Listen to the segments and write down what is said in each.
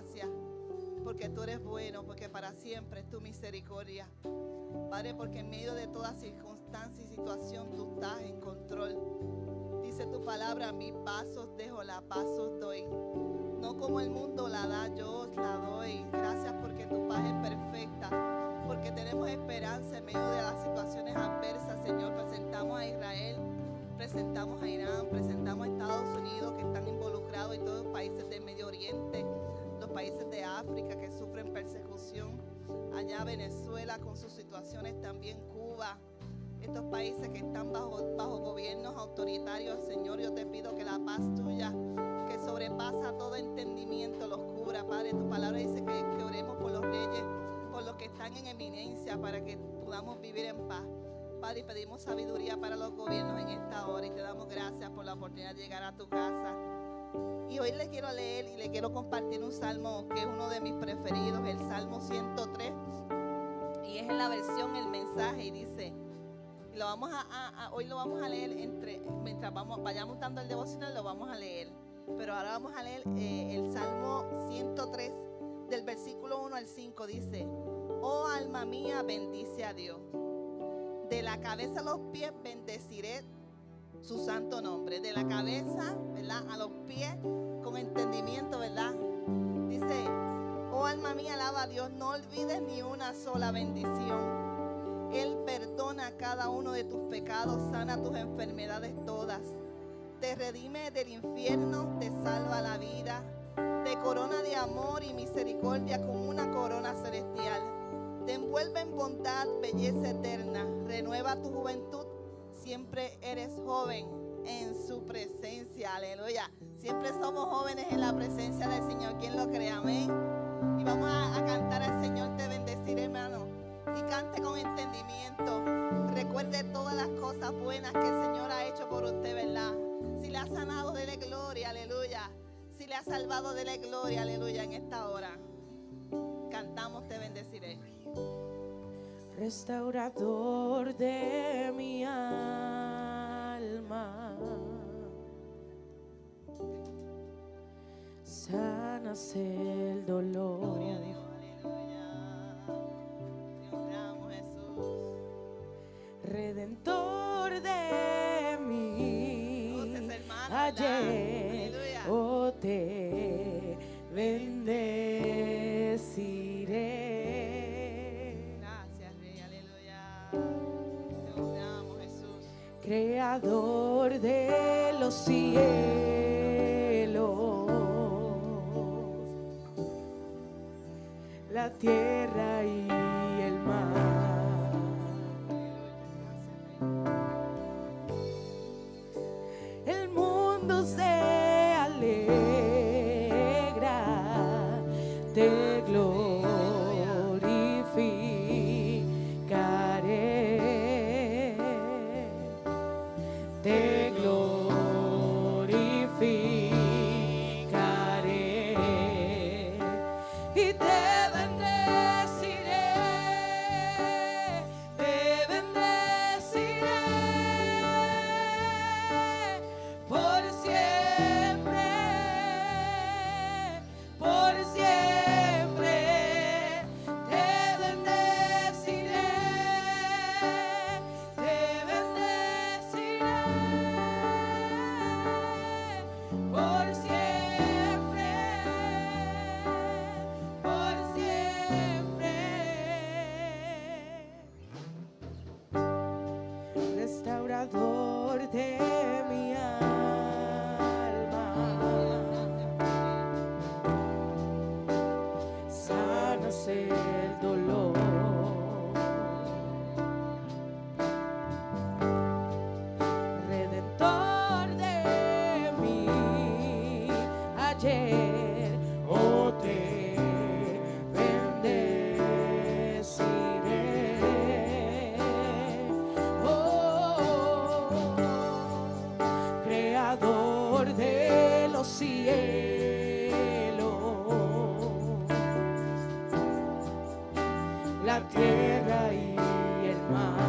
gracias, porque tú eres bueno, porque para siempre es tu misericordia. Padre, porque en medio de toda circunstancia y situación tú estás en control. Dice tu palabra, mi paz os dejo, la paz os doy. No como el mundo la da, yo os la doy. Gracias porque tu paz es perfecta, porque tenemos esperanza en medio de las situaciones adversas, Señor. Presentamos a Israel, presentamos a Irán, presentamos a Estados Unidos que están involucrados y todos los países del Medio Oriente, los países de África que sufren persecución, allá Venezuela con sus situaciones, también Cuba, estos países que están bajo gobiernos autoritarios. Señor, yo te pido que la paz tuya, que sobrepasa todo entendimiento, los cubra. Padre, tu palabra dice que oremos por los reyes, por los que están en eminencia, para que podamos vivir en paz. Padre, y pedimos sabiduría para los gobiernos en esta hora y te damos gracias por la oportunidad de llegar a tu casa. Y hoy le quiero leer y le quiero compartir un salmo que es uno de mis preferidos, el Salmo 103, y es en la versión El Mensaje, y dice, hoy lo vamos a leer mientras vayamos dando el devocional, lo vamos a leer, pero ahora vamos a leer el Salmo 103 del versículo 1 al 5. Dice: oh alma mía, bendice a Dios, de la cabeza a los pies bendeciré su santo nombre. De la cabeza, ¿verdad?, a los pies, con entendimiento, ¿verdad? Dice: oh alma mía, alaba a Dios, no olvides ni una sola bendición. Él perdona cada uno de tus pecados, sana tus enfermedades todas, te redime del infierno, te salva la vida, te corona de amor y misericordia con una corona celestial, te envuelve en bondad, belleza eterna, renueva tu juventud, siempre eres joven en su presencia. Aleluya. Siempre somos jóvenes en la presencia del Señor. ¿Quién lo cree? Amén. Y vamos a cantar al Señor, te bendeciré, hermano. Y cante con entendimiento. Recuerde todas las cosas buenas que el Señor ha hecho por usted, ¿verdad? Si le ha sanado, dele gloria, aleluya. Si le ha salvado, dele gloria, aleluya, en esta hora. Cantamos, te bendeciré. Restaurador de mi alma, sanas el dolor. Gloria a Dios, aleluya. Te honramos, Jesús. Redentor de mí, Voces, hermanos, ¿verdad? ayer Aleluya. oh, te bendeciré. Gracias, Rey, aleluya. Te honramos, Jesús. Creador de los cielos, la tierra y el mar, el mundo se alegra, te glorificaré, te glorificaré y te bendeciré, te bendeciré por siempre, por siempre. Te bendeciré, te bendeciré por siempre, por siempre. Restaurador de mi alma, sanas el dolor, redentor de mí, ayer oh, te bendeciré, oh, creador de los cielos, la tierra y el mar,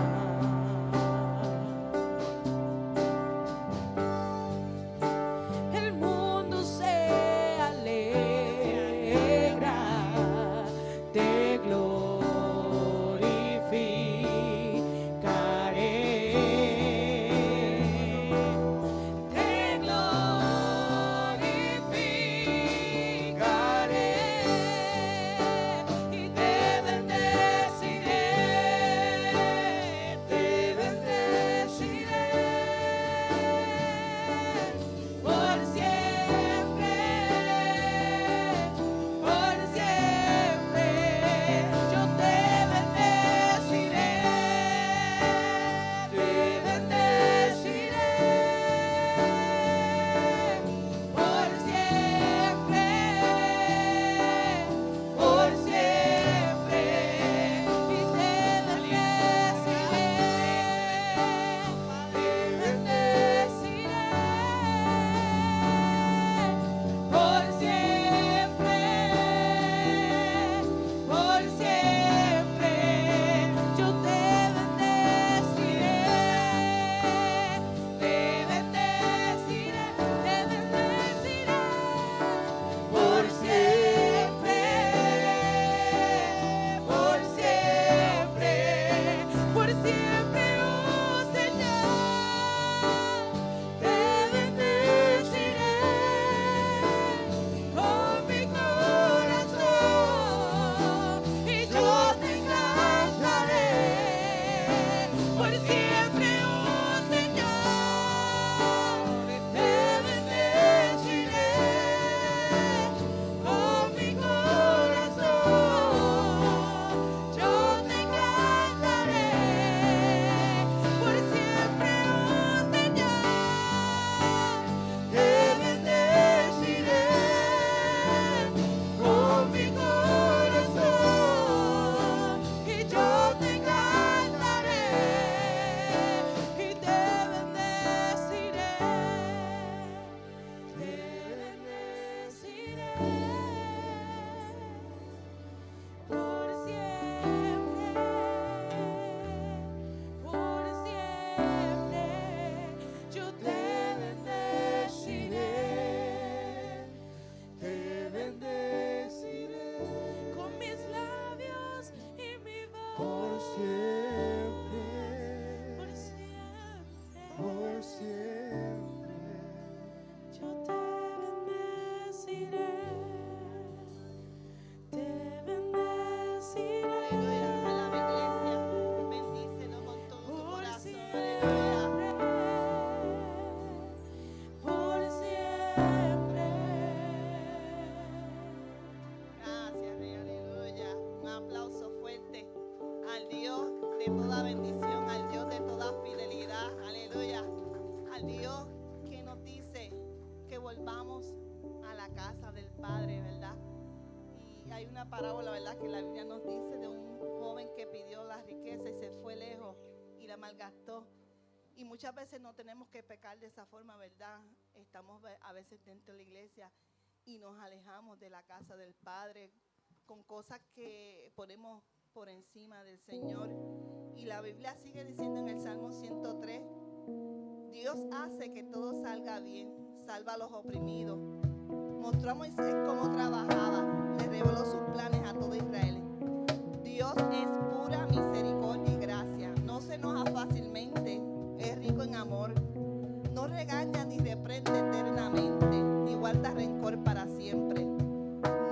el mundo se alegra, de toda bendición, al Dios de toda fidelidad, aleluya, al Dios que nos dice que volvamos a la casa del Padre, ¿verdad? Y hay una parábola, ¿verdad?, que la Biblia nos dice de un joven que pidió la riqueza y se fue lejos y la malgastó. Y muchas veces no tenemos que pecar de esa forma, ¿verdad? Estamos a veces dentro de la iglesia y nos alejamos de la casa del Padre con cosas que ponemos por encima del Señor. Y la Biblia sigue diciendo en el Salmo 103, Dios hace que todo salga bien, salva a los oprimidos. Mostró a Moisés cómo trabajaba, le reveló sus planes a todo Israel. Dios es pura misericordia y gracia, no se enoja fácilmente, es rico en amor, no regaña ni reprende eternamente, ni guarda rencor para siempre.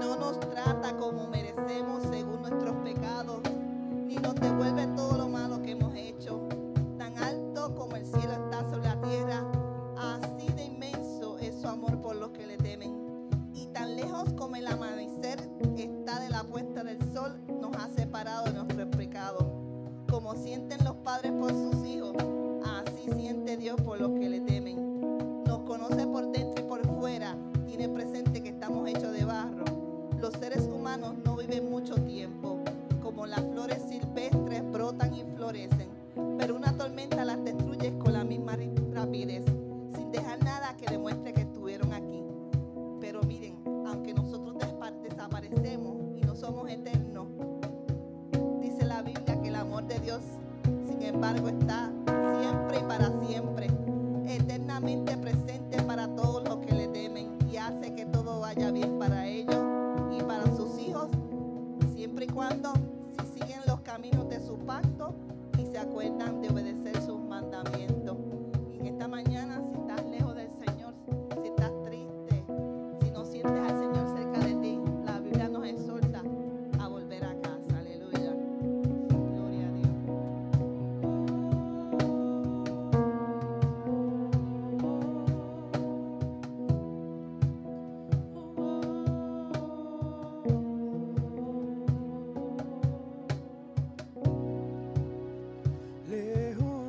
No nos trata como merecemos según nuestros pecados, ni nos devuelve todo lo malo que hemos hecho. Tan alto como el cielo está sobre la tierra, así de inmenso es su amor por los que le temen. Y tan lejos como el amanecer está de la puesta del sol, nos ha separado de nuestros pecados. Como sienten los padres por sus hijos, así siente Dios por los que le temen. Nos conoce por dentro y por fuera, tiene presente que estamos hechos de barro. Los seres humanos no viven mucho tiempo, como las flores silvestres brotan y florecen, pero una tormenta las destruye con la misma rapidez, sin dejar nada que demuestre que estuvieron aquí. Pero miren, aunque nosotros desaparecemos y no somos eternos, dice la Biblia que el amor de Dios, sin embargo, está siempre y para siempre, eternamente presente para todos los que le temen, y hace que todo vaya bien para ellos y para sus hijos, siempre y cuando si siguen los caminos de su pacto y se acuerdan de obedecer sus mandamientos. Y en esta mañana, si estás lejos del Señor, si estás triste, si no sientes al Señor cerca de ti, la Biblia nos exhorta a volver a casa. Aleluya. Gloria a Dios. Lejos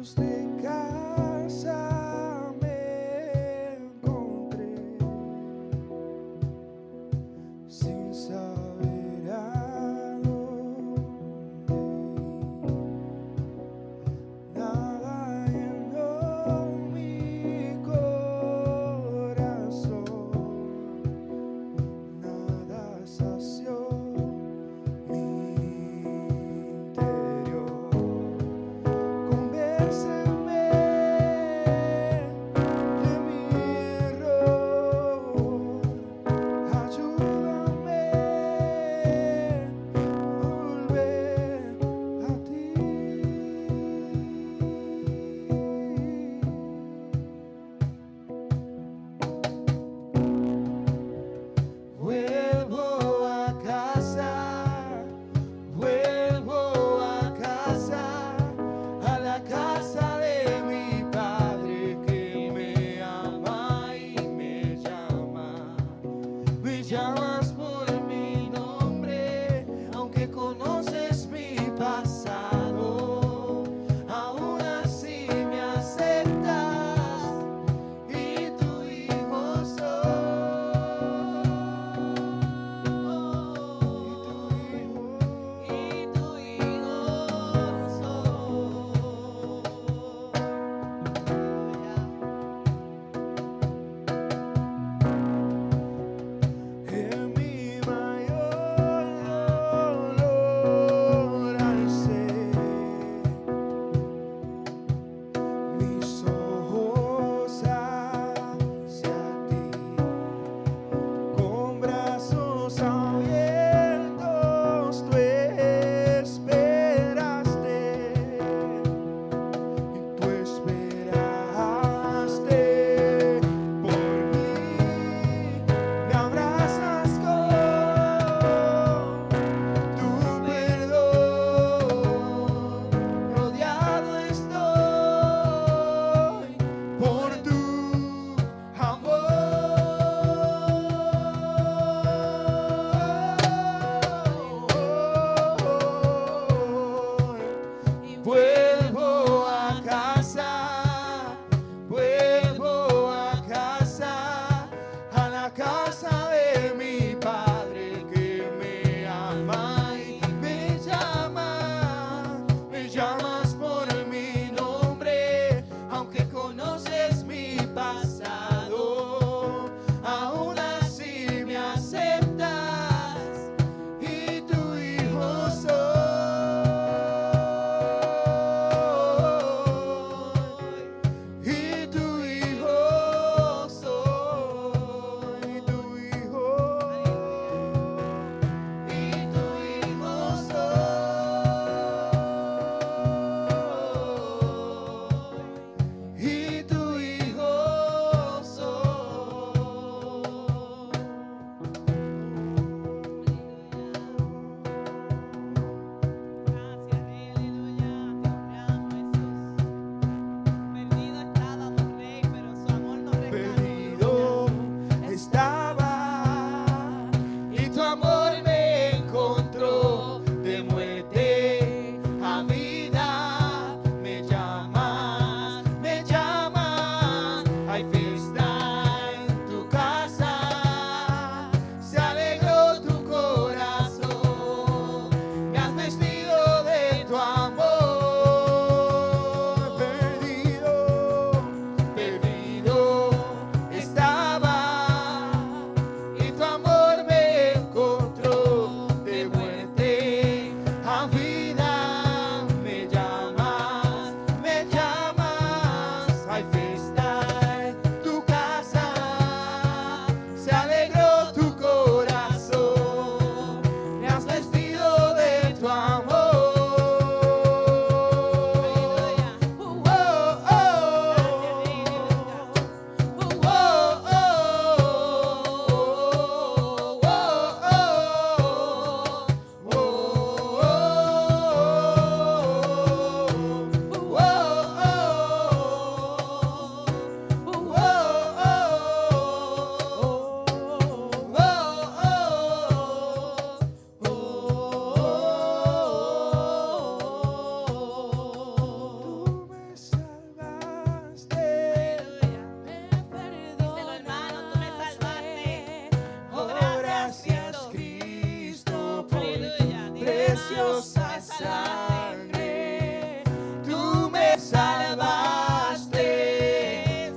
preciosa sangre, tú me salvaste,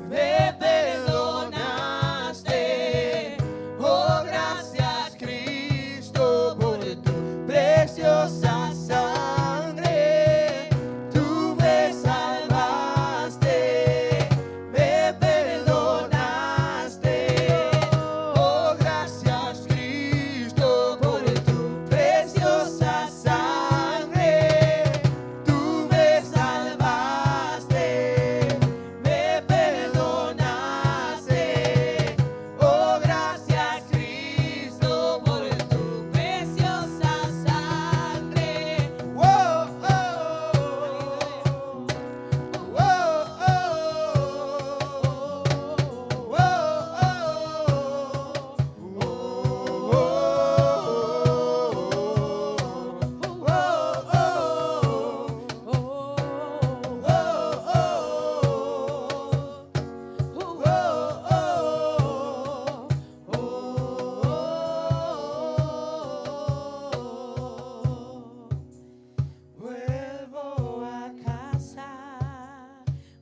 me perdonaste. Oh, gracias Cristo por tu preciosa sangre, tú me salvaste, me perdonaste. Oh, gracias Cristo por tu preciosa sangre, tú me salvaste, me perdonaste. Oh, gracias Cristo por tu preciosa sangre. Oh, oh, oh,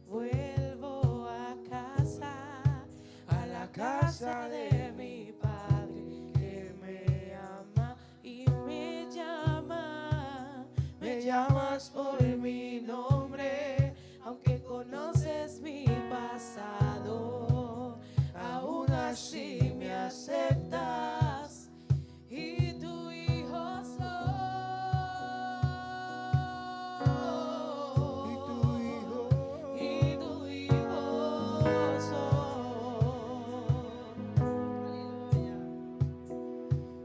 vuelvo a casa, a la casa de mi Padre que me ama y me llama. Me llamas por mi nombre, aunque conoces mi pasado, aún así me aceptas y tu hijo soy. Y tu hijo soy. Y tu hijo soy.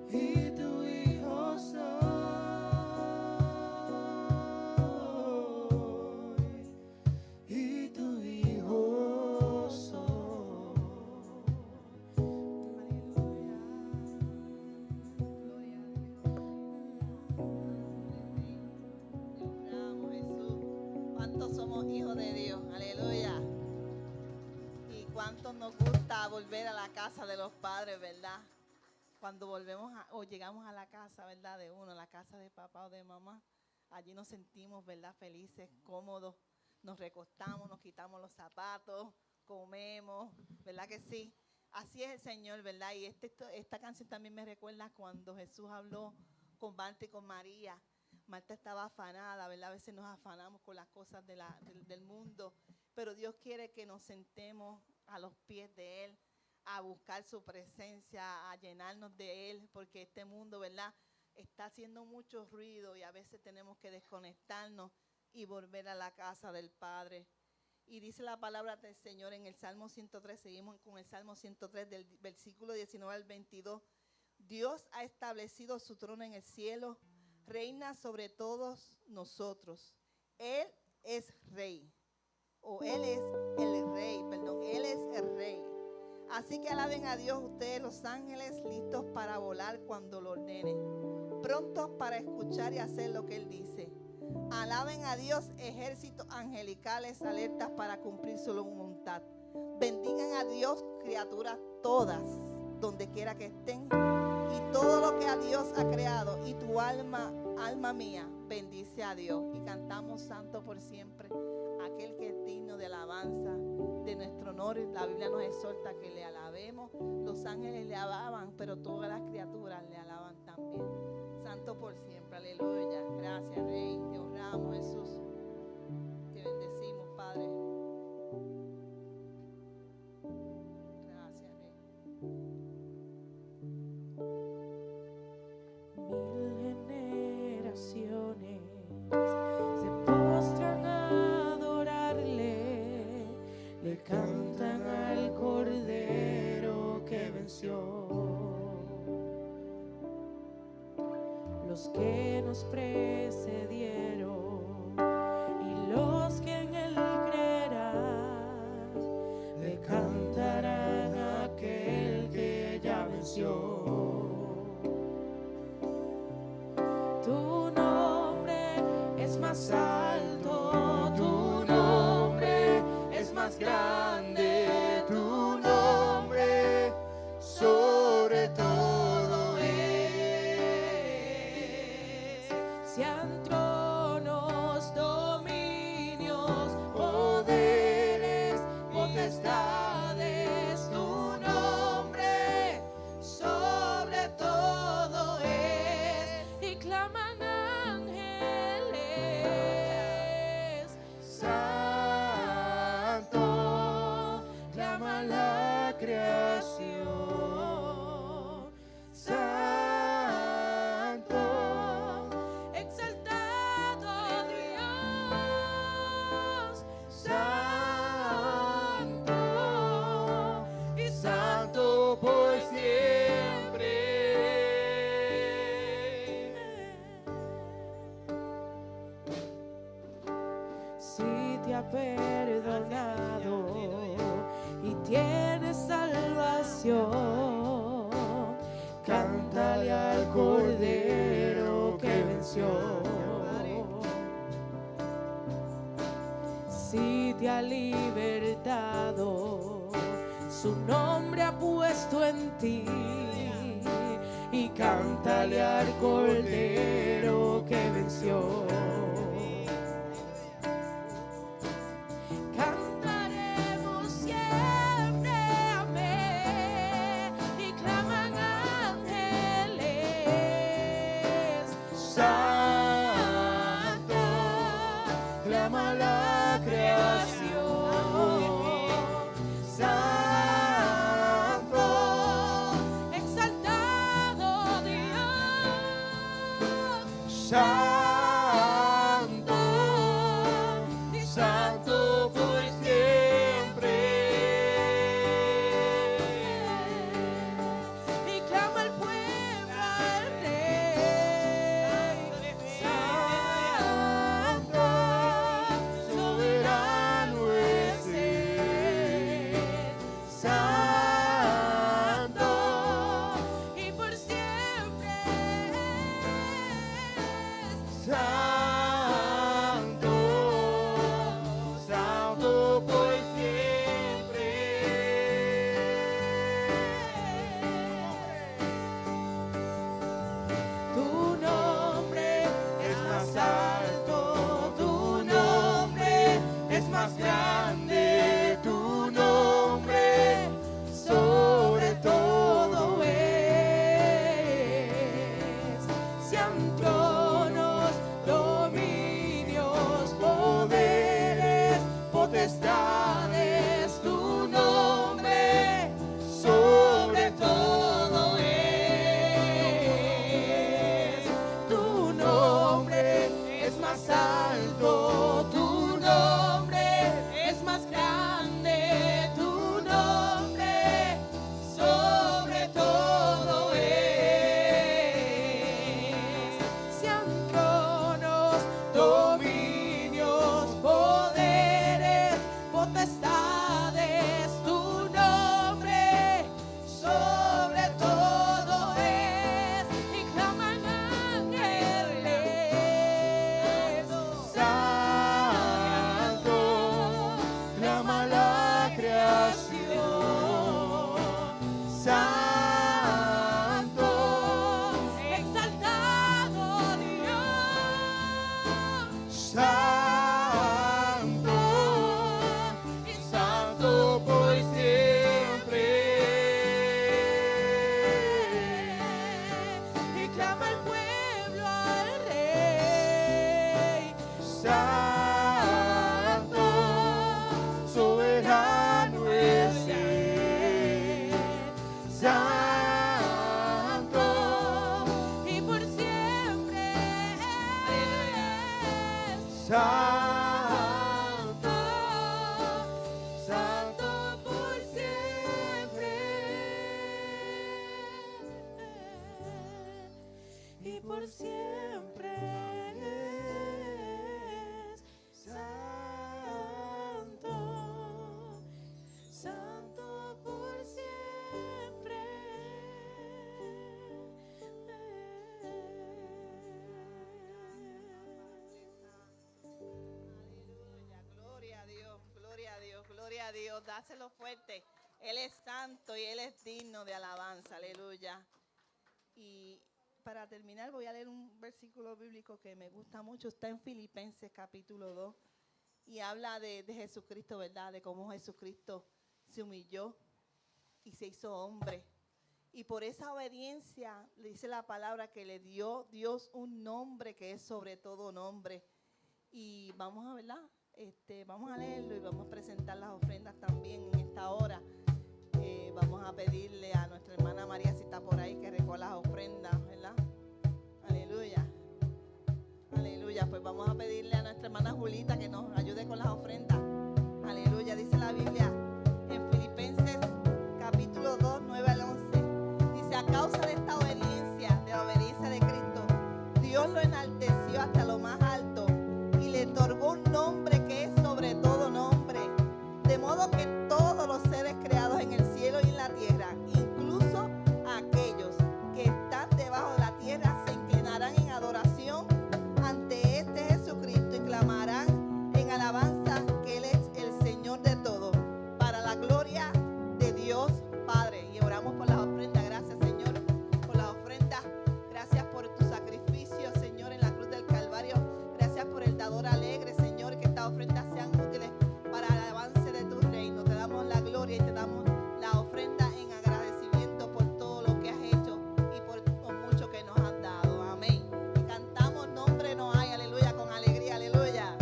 Y tu hijo soy. Aleluya. Gloria a Dios. Te honramos, Jesús. ¿Cuántos somos hijos de Dios? Aleluya. Y cuántos nos gusta volver a la casa de los padres, ¿verdad? Cuando volvemos o llegamos a la casa, ¿verdad? De uno, la casa de papá o de mamá, allí nos sentimos, ¿verdad? Felices, cómodos, nos recostamos, nos quitamos los zapatos, comemos, ¿verdad que sí? Así es el Señor, ¿verdad? Y esta canción también me recuerda cuando Jesús habló con Marta y con María. Marta estaba afanada, ¿verdad? A veces nos afanamos con las cosas del mundo, pero Dios quiere que nos sentemos a los pies de Él, a buscar su presencia, a llenarnos de Él, porque este mundo, ¿verdad?, está haciendo mucho ruido y a veces tenemos que desconectarnos y volver a la casa del Padre. Y dice la palabra del Señor en el Salmo 103, seguimos con el Salmo 103 del versículo 19 al 22. Dios ha establecido su trono en el cielo, reina sobre todos nosotros. Él es rey, Él es el rey. Así que alaben a Dios ustedes los ángeles, listos para volar cuando lo ordene, prontos para escuchar y hacer lo que Él dice. Alaben a Dios ejércitos angelicales alertas para cumplir su voluntad. Bendigan a Dios criaturas todas, donde quiera que estén, y todo lo que a Dios ha creado. Y tu alma mía, bendice a Dios. Y cantamos santo por siempre, aquel que es digno de alabanza, de nuestro honor. La Biblia nos exhorta que le alabemos. Los ángeles le alaban, pero todas las criaturas le alaban también. Santo por siempre, aleluya. Gracias, Rey, te honramos, Jesús. Te bendecimos, Padre. Gracias, Rey. Mil generaciones se postran a adorarle, le cantan al Cordero que venció. Los que nos precedieron y los que en Él creerán, le cantarán a aquel que ya venció. Tu nombre es más alto, tu nombre es más grande, tu nombre sobre todo es. sean tronos, dominios, poderes, potestades, tu nombre sobre todo es, y claman ángeles, santo, clama la creación, santo, exaltado Dios, santo, y santo por siempre. Si te ha perdonado y tienes salvación, cántale al Cordero que venció. Si te ha libertado, su nombre ha puesto en ti, y cántale al Cordero que venció. Cantaremos siempre amén, y claman ángeles, santo, clama la creación, santo, exaltado Dios, santo, y santo por siempre. Y clama el pueblo al Rey, santo, soberano es Él, santo, y por siempre santo, santo por siempre. Tu nombre es más alto, tu nombre es más grande, tu nombre sobre todo es. Sean tronos, dominios, poderes, potestades, tu nombre sobre todo es. Tu nombre es más alto, tu nombre es más grande, tu nombre sobre todo es. Sean tronos, dominios, poderes, potestades, tu nombre sobre todo es, y claman ángeles, santo, clama la creación, santo, exaltado Dios, santo, y santo por siempre. Y clama el pueblo al Rey, santo, soberano es Él, santo, y por siempre santo, santo por siempre, y por siempre santo, santo por siempre. Aleluya, gloria a Dios, gloria a Dios, gloria a Dios. Dáselo fuerte. Él es santo y Él es digno de alabanza, aleluya. Y para terminar voy a leer un versículo bíblico que me gusta mucho. Está en Filipenses capítulo 2 y habla de Jesucristo, ¿verdad? De cómo Jesucristo se humilló y se hizo hombre. Y por esa obediencia, le dice la palabra que le dio Dios un nombre que es sobre todo nombre. Y vamos a verla, vamos a leerlo y vamos a presentar las ofrendas también en esta hora. Vamos a pedirle a nuestra hermana María, si está por ahí, que recoja las ofrendas, ¿verdad? Aleluya. Aleluya. Pues vamos a pedirle a nuestra hermana Julita que nos ayude con las ofrendas. Aleluya. Dice la Biblia en Filipenses capítulo 2, 9 al 11. Dice, a causa de esta obediencia, de la obediencia de Cristo, Dios lo enalteció hasta lo más alto y le otorgó un nombre que es sobre todo nombre. De modo que todos los seres creados en el cielo y en la tierra, incluso aquellos que están debajo de la tierra, se inclinarán en adoración ante este Jesucristo y clamarán en alabanza que Él es el Señor de todo, para la gloria de Dios Padre. Y oramos por las ofrendas. Gracias, Señor, por las ofrendas. Gracias por tu sacrificio, Señor, en la cruz del Calvario. Gracias por el dador alegre, Señor, que estas ofrendas sean útiles para el avance de tu reino. Te damos la gloria y te damos la ofrenda en agradecimiento por todo lo que has hecho y por mucho que nos has dado. Amén. Y cantamos nombre no hay, aleluya, con alegría, aleluya.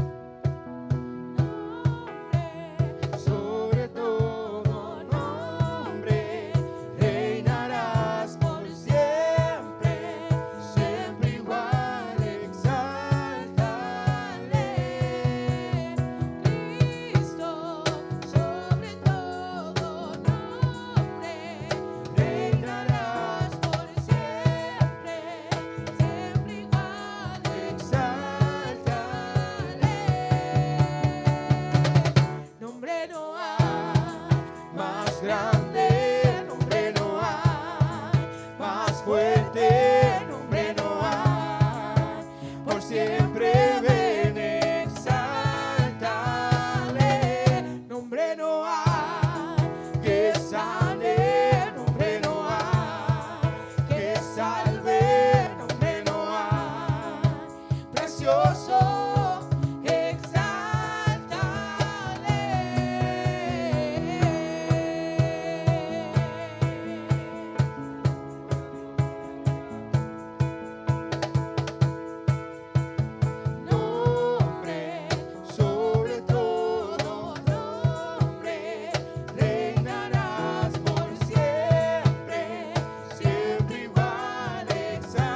Sobre todo nombre, reinarás por siempre, siempre igual, exáltale. Cristo, sobre todo nombre, reinarás por siempre, siempre igual, exáltale. Nombre no hay más grande, nombre no hay más fuerte, nombre no hay, por siempre ven, exáltale. Nombre no hay que sane, nombre no hay que salve, nombre no hay, precioso, nombre, sobre todo nombre, reinarás por siempre, siempre igual, exáltale.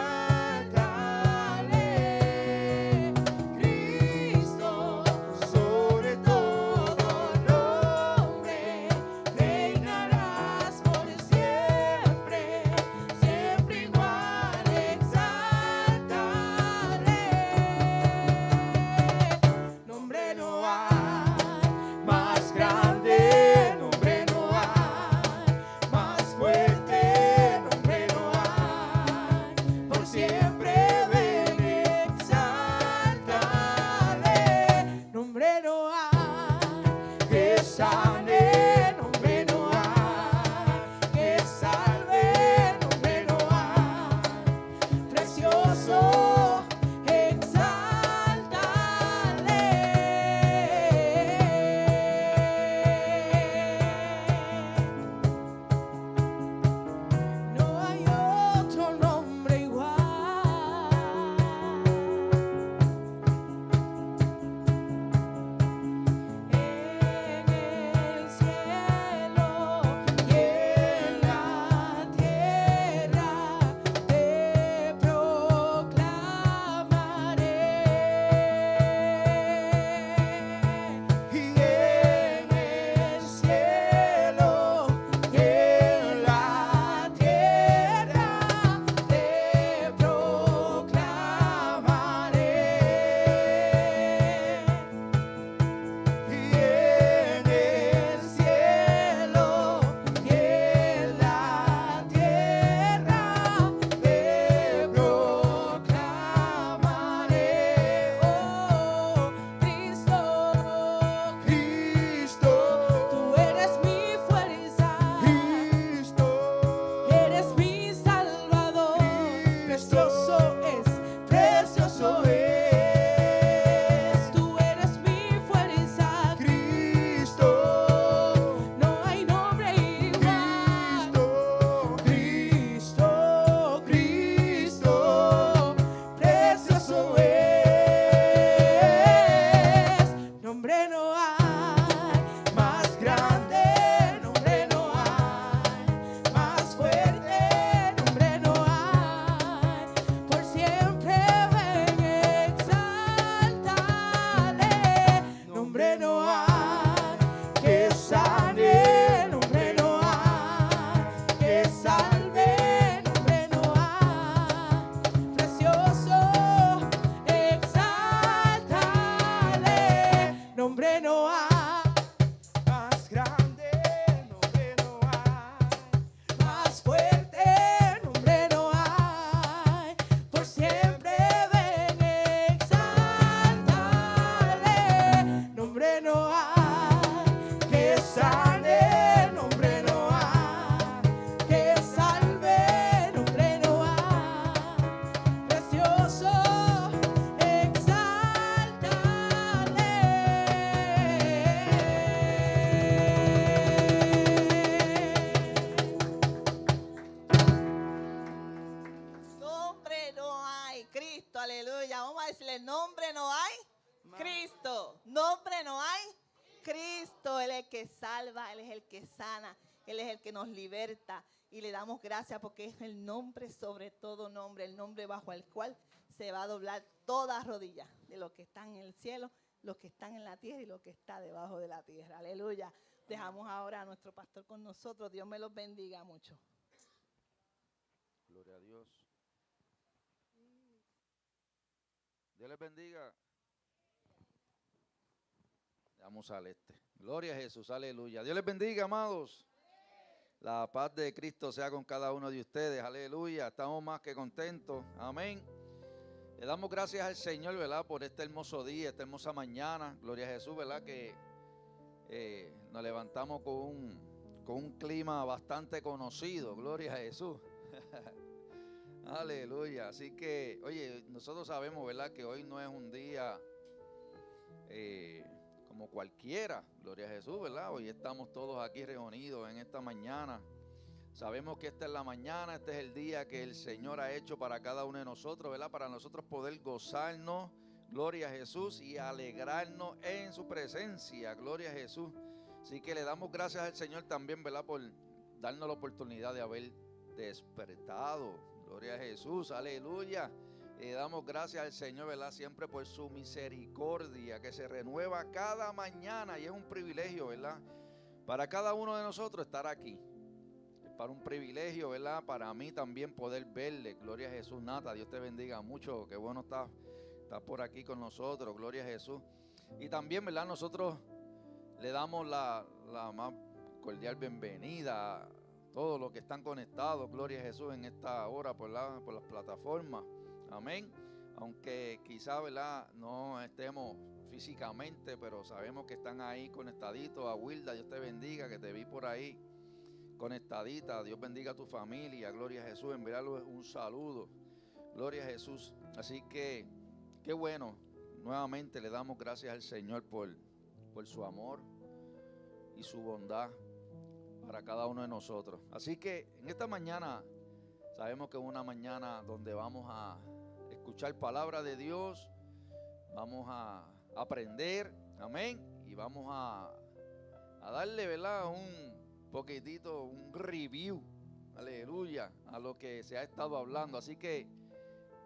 Cristo, aleluya. Vamos a decirle, nombre no hay, Cristo. Nombre no hay, Cristo. Él es el que salva, Él es el que sana, Él es el que nos liberta. Y le damos gracias porque es el nombre sobre todo nombre, el nombre bajo el cual se va a doblar toda rodilla de los que están en el cielo, los que están en la tierra y los que está debajo de la tierra. Aleluya. Dejamos ahora a nuestro pastor con nosotros. Dios me los bendiga mucho. Gloria a Dios. Dios les bendiga. Vamos al este. Gloria a Jesús, aleluya. Dios les bendiga, amados. La paz de Cristo sea con cada uno de ustedes, aleluya. Estamos más que contentos, amén. Le damos gracias al Señor, ¿verdad? Por este hermoso día, esta hermosa mañana. Gloria a Jesús, ¿verdad? Que nos levantamos con un clima bastante conocido. Gloria a Jesús. Aleluya. Así que, oye, nosotros sabemos, ¿verdad? Que hoy no es un día como cualquiera. Gloria a Jesús, ¿verdad? Hoy estamos todos aquí reunidos en esta mañana. Sabemos que esta es la mañana, este es el día que el Señor ha hecho para cada uno de nosotros, ¿verdad? Para nosotros poder gozarnos, gloria a Jesús, y alegrarnos en su presencia, gloria a Jesús. Así que le damos gracias al Señor también, ¿verdad? Por darnos la oportunidad de haber despertado, gloria a Jesús, aleluya. Le damos gracias al Señor, ¿verdad? Siempre por su misericordia que se renueva cada mañana y es un privilegio, ¿verdad? Para cada uno de nosotros estar aquí. Para un privilegio, ¿verdad? Para mí también poder verle. Gloria a Jesús, Nata. Dios te bendiga mucho. Qué bueno estás por aquí con nosotros. Gloria a Jesús. Y también, ¿verdad? Nosotros le damos la más cordial bienvenida a todos los que están conectados. Gloria a Jesús en esta hora por las plataformas. Amén. Aunque quizá, ¿verdad? No estemos físicamente, pero sabemos que están ahí conectaditos. A Wilda, Dios te bendiga, que te vi por ahí conectadita. Dios bendiga a tu familia, gloria a Jesús, enviarle un saludo, gloria a Jesús. Así que, qué bueno, nuevamente le damos gracias al Señor por su amor y su bondad para cada uno de nosotros. Así que en esta mañana, sabemos que es una mañana donde vamos a escuchar palabra de Dios, vamos a aprender, amén, y vamos a darle, ¿verdad? Un poquitito, un review, aleluya, a lo que se ha estado hablando. Así que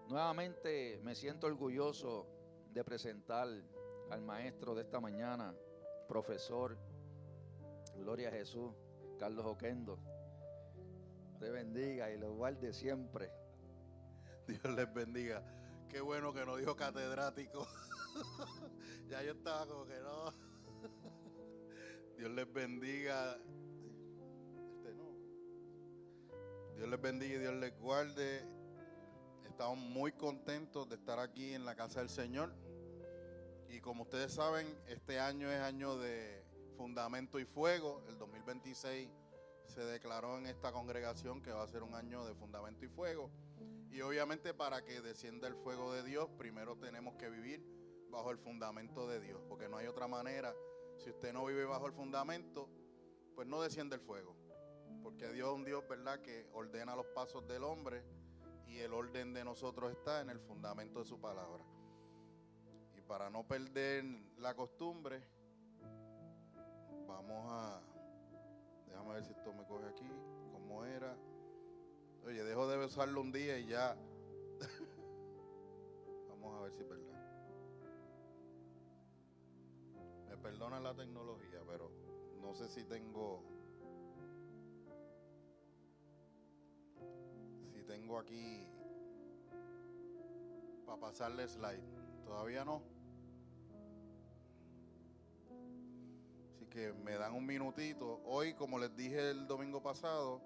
nuevamente me siento orgulloso de presentar al maestro de esta mañana, profesor, gloria a Jesús, Carlos Oquendo. Te bendiga y lo guarde siempre. Dios les bendiga. Qué bueno que no dijo catedrático. Ya yo estaba como que no. Dios les bendiga. Dios les bendiga y Dios les guarde. Estamos muy contentos de estar aquí en la casa del Señor. Y como ustedes saben, este año es año de fundamento y fuego. El 2026 se declaró en esta congregación que va a ser un año de fundamento y fuego. Y obviamente para que descienda el fuego de Dios, primero tenemos que vivir bajo el fundamento de Dios. Porque no hay otra manera. Si usted no vive bajo el fundamento, pues no desciende el fuego. Porque Dios es un Dios, ¿verdad?, que ordena los pasos del hombre y el orden de nosotros está en el fundamento de su palabra. Y para no perder la costumbre, vamos a... Déjame ver si esto me coge aquí, cómo era. Oye, dejo de usarlo un día y ya... Vamos a ver si es verdad. Me perdona la tecnología, pero no sé si tengo aquí para pasarle slide. Todavía no. Así que me dan un minutito. Hoy, como les dije el domingo pasado,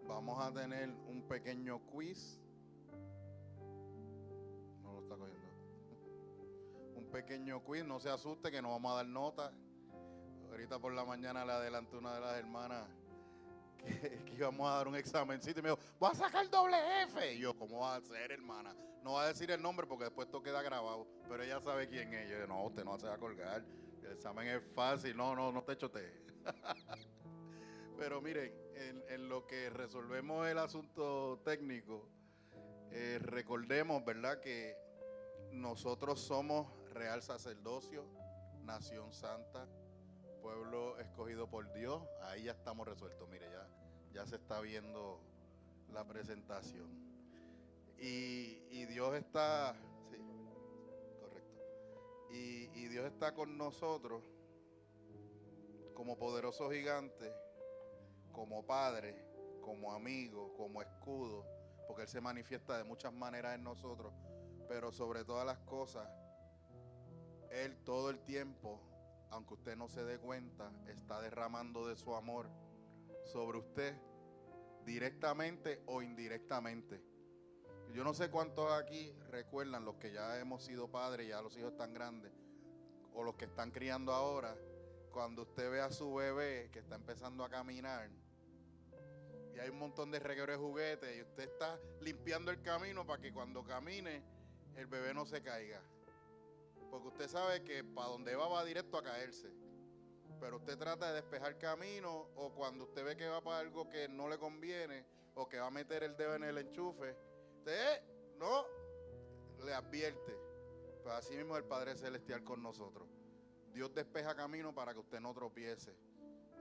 vamos a tener un pequeño quiz. No lo está cogiendo. Un pequeño quiz, no se asuste que no vamos a dar nota. Ahorita por la mañana le adelanté a una de las hermanas que íbamos a dar un examencito y me dijo, voy a sacar doble F. Y yo, ¿cómo va a ser, hermana? No va a decir el nombre porque después esto queda grabado, pero ella sabe quién es. Yo dije, no, usted no se va a colgar, el examen es fácil, no te chotees. Pero miren, en lo que resolvemos el asunto técnico, recordemos, ¿verdad?, que nosotros somos real sacerdocio, nación santa, pueblo escogido por Dios. Ahí ya estamos resueltos. Mire, ya se está viendo la presentación. Y Dios está, sí, correcto. Y Dios está con nosotros como poderoso gigante, como padre, como amigo, como escudo, porque Él se manifiesta de muchas maneras en nosotros, pero sobre todas las cosas, Él todo el tiempo, aunque usted no se dé cuenta, está derramando de su amor sobre usted, directamente o indirectamente. Yo no sé cuántos aquí recuerdan, los que ya hemos sido padres, ya los hijos están grandes, o los que están criando ahora, cuando usted ve a su bebé que está empezando a caminar, y hay un montón de reguero de juguetes, y usted está limpiando el camino para que cuando camine, el bebé no se caiga. Porque usted sabe que para donde va directo a caerse. Pero usted trata de despejar camino, o cuando usted ve que va para algo que no le conviene, o que va a meter el dedo en el enchufe, usted no le advierte. Pues así mismo el Padre Celestial con nosotros. Dios despeja camino para que usted no tropiece.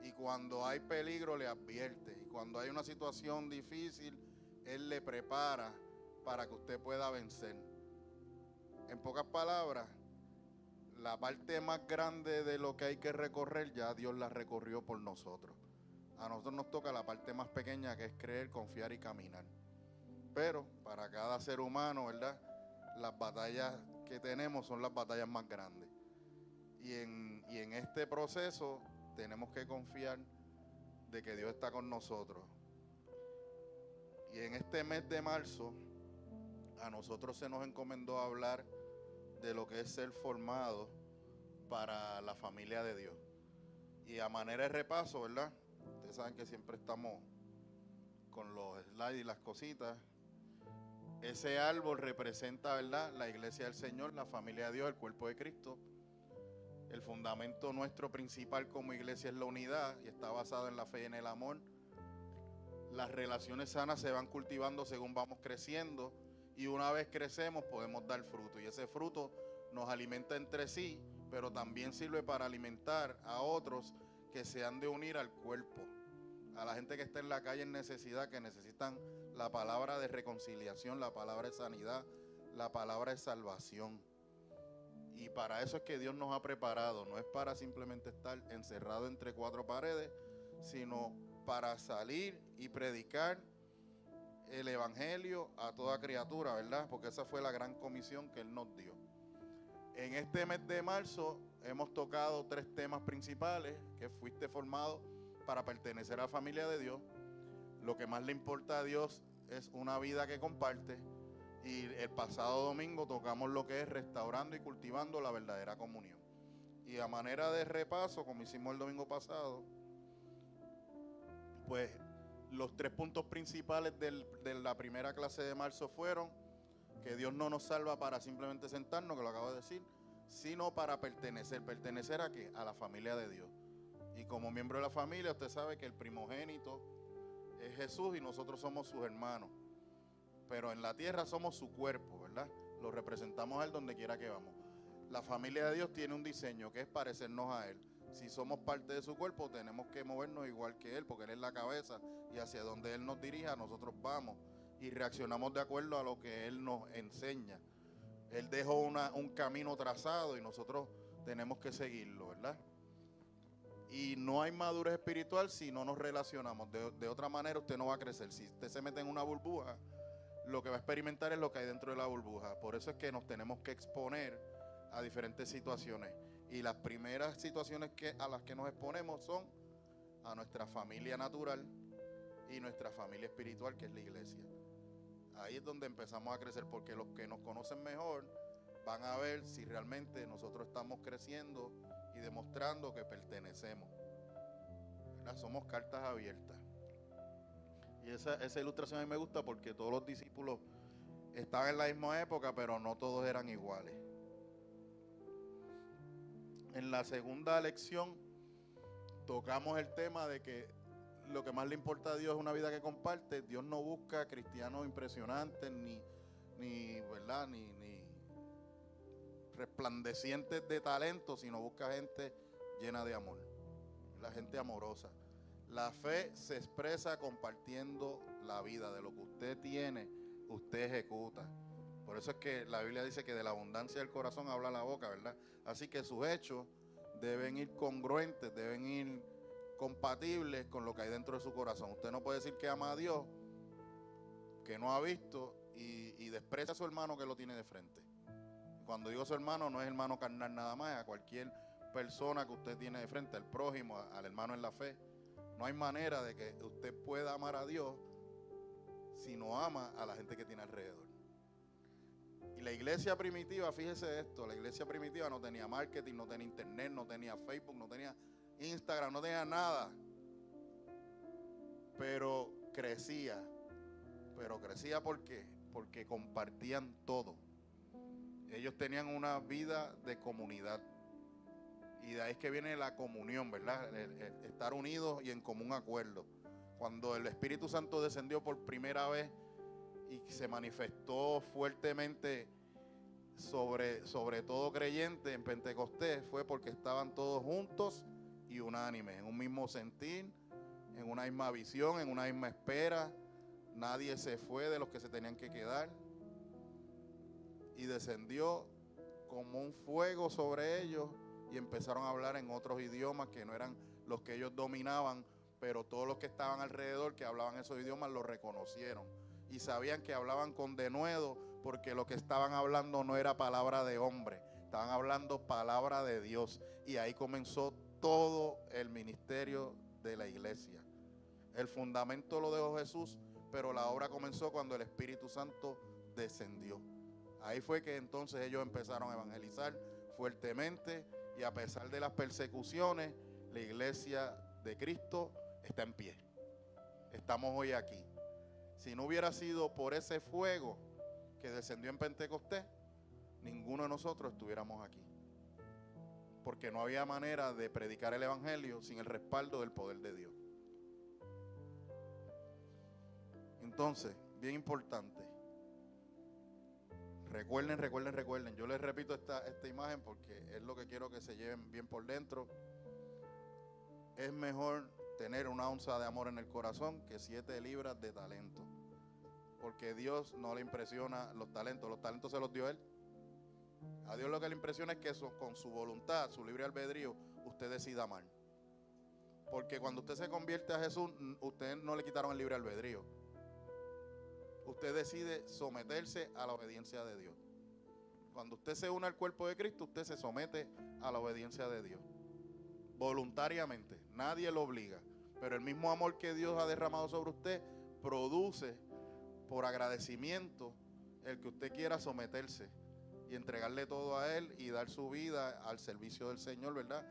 Y cuando hay peligro le advierte. Y cuando hay una situación difícil, Él le prepara para que usted pueda vencer. En pocas palabras, la parte más grande de lo que hay que recorrer, ya Dios la recorrió por nosotros. A nosotros nos toca la parte más pequeña, que es creer, confiar y caminar. Pero para cada ser humano, ¿verdad?, las batallas que tenemos son las batallas más grandes. Y en este proceso tenemos que confiar de que Dios está con nosotros. Y en este mes de marzo, a nosotros se nos encomendó hablar de lo que es ser formado para la familia de Dios. Y a manera de repaso, ¿verdad? Ustedes saben que siempre estamos con los slides y las cositas. Ese árbol representa, ¿verdad?, la iglesia del Señor, la familia de Dios, el cuerpo de Cristo. El fundamento nuestro principal como iglesia es la unidad y está basado en la fe y en el amor. Las relaciones sanas se van cultivando según vamos creciendo, y una vez crecemos podemos dar fruto, y ese fruto nos alimenta entre sí, pero también sirve para alimentar a otros que se han de unir al cuerpo, a la gente que está en la calle en necesidad, que necesitan la palabra de reconciliación, la palabra de sanidad, la palabra de salvación. Y para eso es que Dios nos ha preparado. No es para simplemente estar encerrado entre cuatro paredes, sino para salir y predicar el evangelio a toda criatura, ¿verdad? Porque esa fue la gran comisión que Él nos dio. En este mes de marzo hemos tocado 3 temas principales: que fuiste formado para pertenecer a la familia de Dios, lo que más le importa a Dios es una vida que comparte, y el pasado domingo tocamos lo que es restaurando y cultivando la verdadera comunión. Y a manera de repaso, como hicimos el domingo pasado, pues los 3 puntos principales de la primera clase de marzo fueron que Dios no nos salva para simplemente sentarnos, que lo acabo de decir, sino para pertenecer. ¿Pertenecer a qué? A la familia de Dios. Y como miembro de la familia, usted sabe que el primogénito es Jesús y nosotros somos sus hermanos. Pero en la tierra somos su cuerpo, ¿verdad? Lo representamos a Él donde quiera que vamos. La familia de Dios tiene un diseño que es parecernos a Él. Si somos parte de su cuerpo, tenemos que movernos igual que Él, porque Él es la cabeza, y hacia donde Él nos dirija, nosotros vamos y reaccionamos de acuerdo a lo que Él nos enseña. Él dejó un camino trazado y nosotros tenemos que seguirlo, ¿verdad? Y no hay madurez espiritual si no nos relacionamos. De otra manera usted no va a crecer. Si usted se mete en una burbuja, lo que va a experimentar es lo que hay dentro de la burbuja. Por eso es que nos tenemos que exponer a diferentes situaciones. Y las primeras situaciones a las que nos exponemos son a nuestra familia natural y nuestra familia espiritual, que es la iglesia. Ahí es donde empezamos a crecer, porque los que nos conocen mejor van a ver si realmente nosotros estamos creciendo y demostrando que pertenecemos, ¿verdad? Somos cartas abiertas. Y esa ilustración a mí me gusta porque todos los discípulos estaban en la misma época, pero no todos eran iguales. En la segunda lección tocamos el tema de que lo que más le importa a Dios es una vida que comparte. Dios no busca cristianos impresionantes, ni ¿verdad? ni resplandecientes de talento, sino busca gente llena de amor, la gente amorosa. La fe se expresa compartiendo la vida. De lo que usted tiene, usted ejecuta. Por eso es que la Biblia dice que de la abundancia del corazón habla la boca, ¿verdad? Así que sus hechos deben ir congruentes, deben ir compatibles con lo que hay dentro de su corazón. Usted no puede decir que ama a Dios, que no ha visto, y desprecia a su hermano que lo tiene de frente. Cuando digo su hermano, no es hermano carnal nada más, a cualquier persona que usted tiene de frente, al prójimo, al hermano en la fe. No hay manera de que usted pueda amar a Dios si no ama a la gente que tiene alrededor. Y la iglesia primitiva, fíjese esto, la iglesia primitiva no tenía marketing, no tenía internet, no tenía Facebook, no tenía Instagram, no tenía nada. Pero crecía. Pero crecía ¿por qué? Porque compartían todo. Ellos tenían una vida de comunidad. Y de ahí es que viene la comunión, ¿verdad? El estar unidos y en común acuerdo. Cuando el Espíritu Santo descendió por primera vez y se manifestó fuertemente sobre todo creyente en Pentecostés, fue porque estaban todos juntos y unánimes, en un mismo sentir, en una misma visión, en una misma espera. Nadie se fue de los que se tenían que quedar. Y descendió como un fuego sobre ellos y empezaron a hablar en otros idiomas que no eran los que ellos dominaban, pero todos los que estaban alrededor que hablaban esos idiomas los reconocieron y sabían que hablaban con denuedo, porque lo que estaban hablando no era palabra de hombre, estaban hablando palabra de Dios. Y ahí comenzó todo el ministerio de la iglesia. El fundamento lo dejó Jesús, pero la obra comenzó cuando el Espíritu Santo descendió. Ahí fue que entonces ellos empezaron a evangelizar fuertemente, y a pesar de las persecuciones, la iglesia de Cristo está en pie. Estamos hoy aquí. Si no hubiera sido por ese fuego que descendió en Pentecostés, ninguno de nosotros estuviéramos aquí. Porque no había manera de predicar el evangelio sin el respaldo del poder de Dios. Entonces, bien importante. Recuerden. Yo les repito esta imagen porque es lo que quiero que se lleven bien por dentro. Es mejor tener una onza de amor en el corazón que 7 libras de talento. Porque Dios no le impresiona los talentos se los dio Él. A Dios lo que le impresiona es que con su voluntad, su libre albedrío, usted decida amar. Porque cuando usted se convierte a Jesús, usted no le quitaron el libre albedrío. Usted decide someterse a la obediencia de Dios. Cuando usted se une al cuerpo de Cristo, usted se somete a la obediencia de Dios. Voluntariamente, nadie lo obliga. Pero el mismo amor que Dios ha derramado sobre usted produce por agradecimiento el que usted quiera someterse y entregarle todo a Él y dar su vida al servicio del Señor, ¿verdad?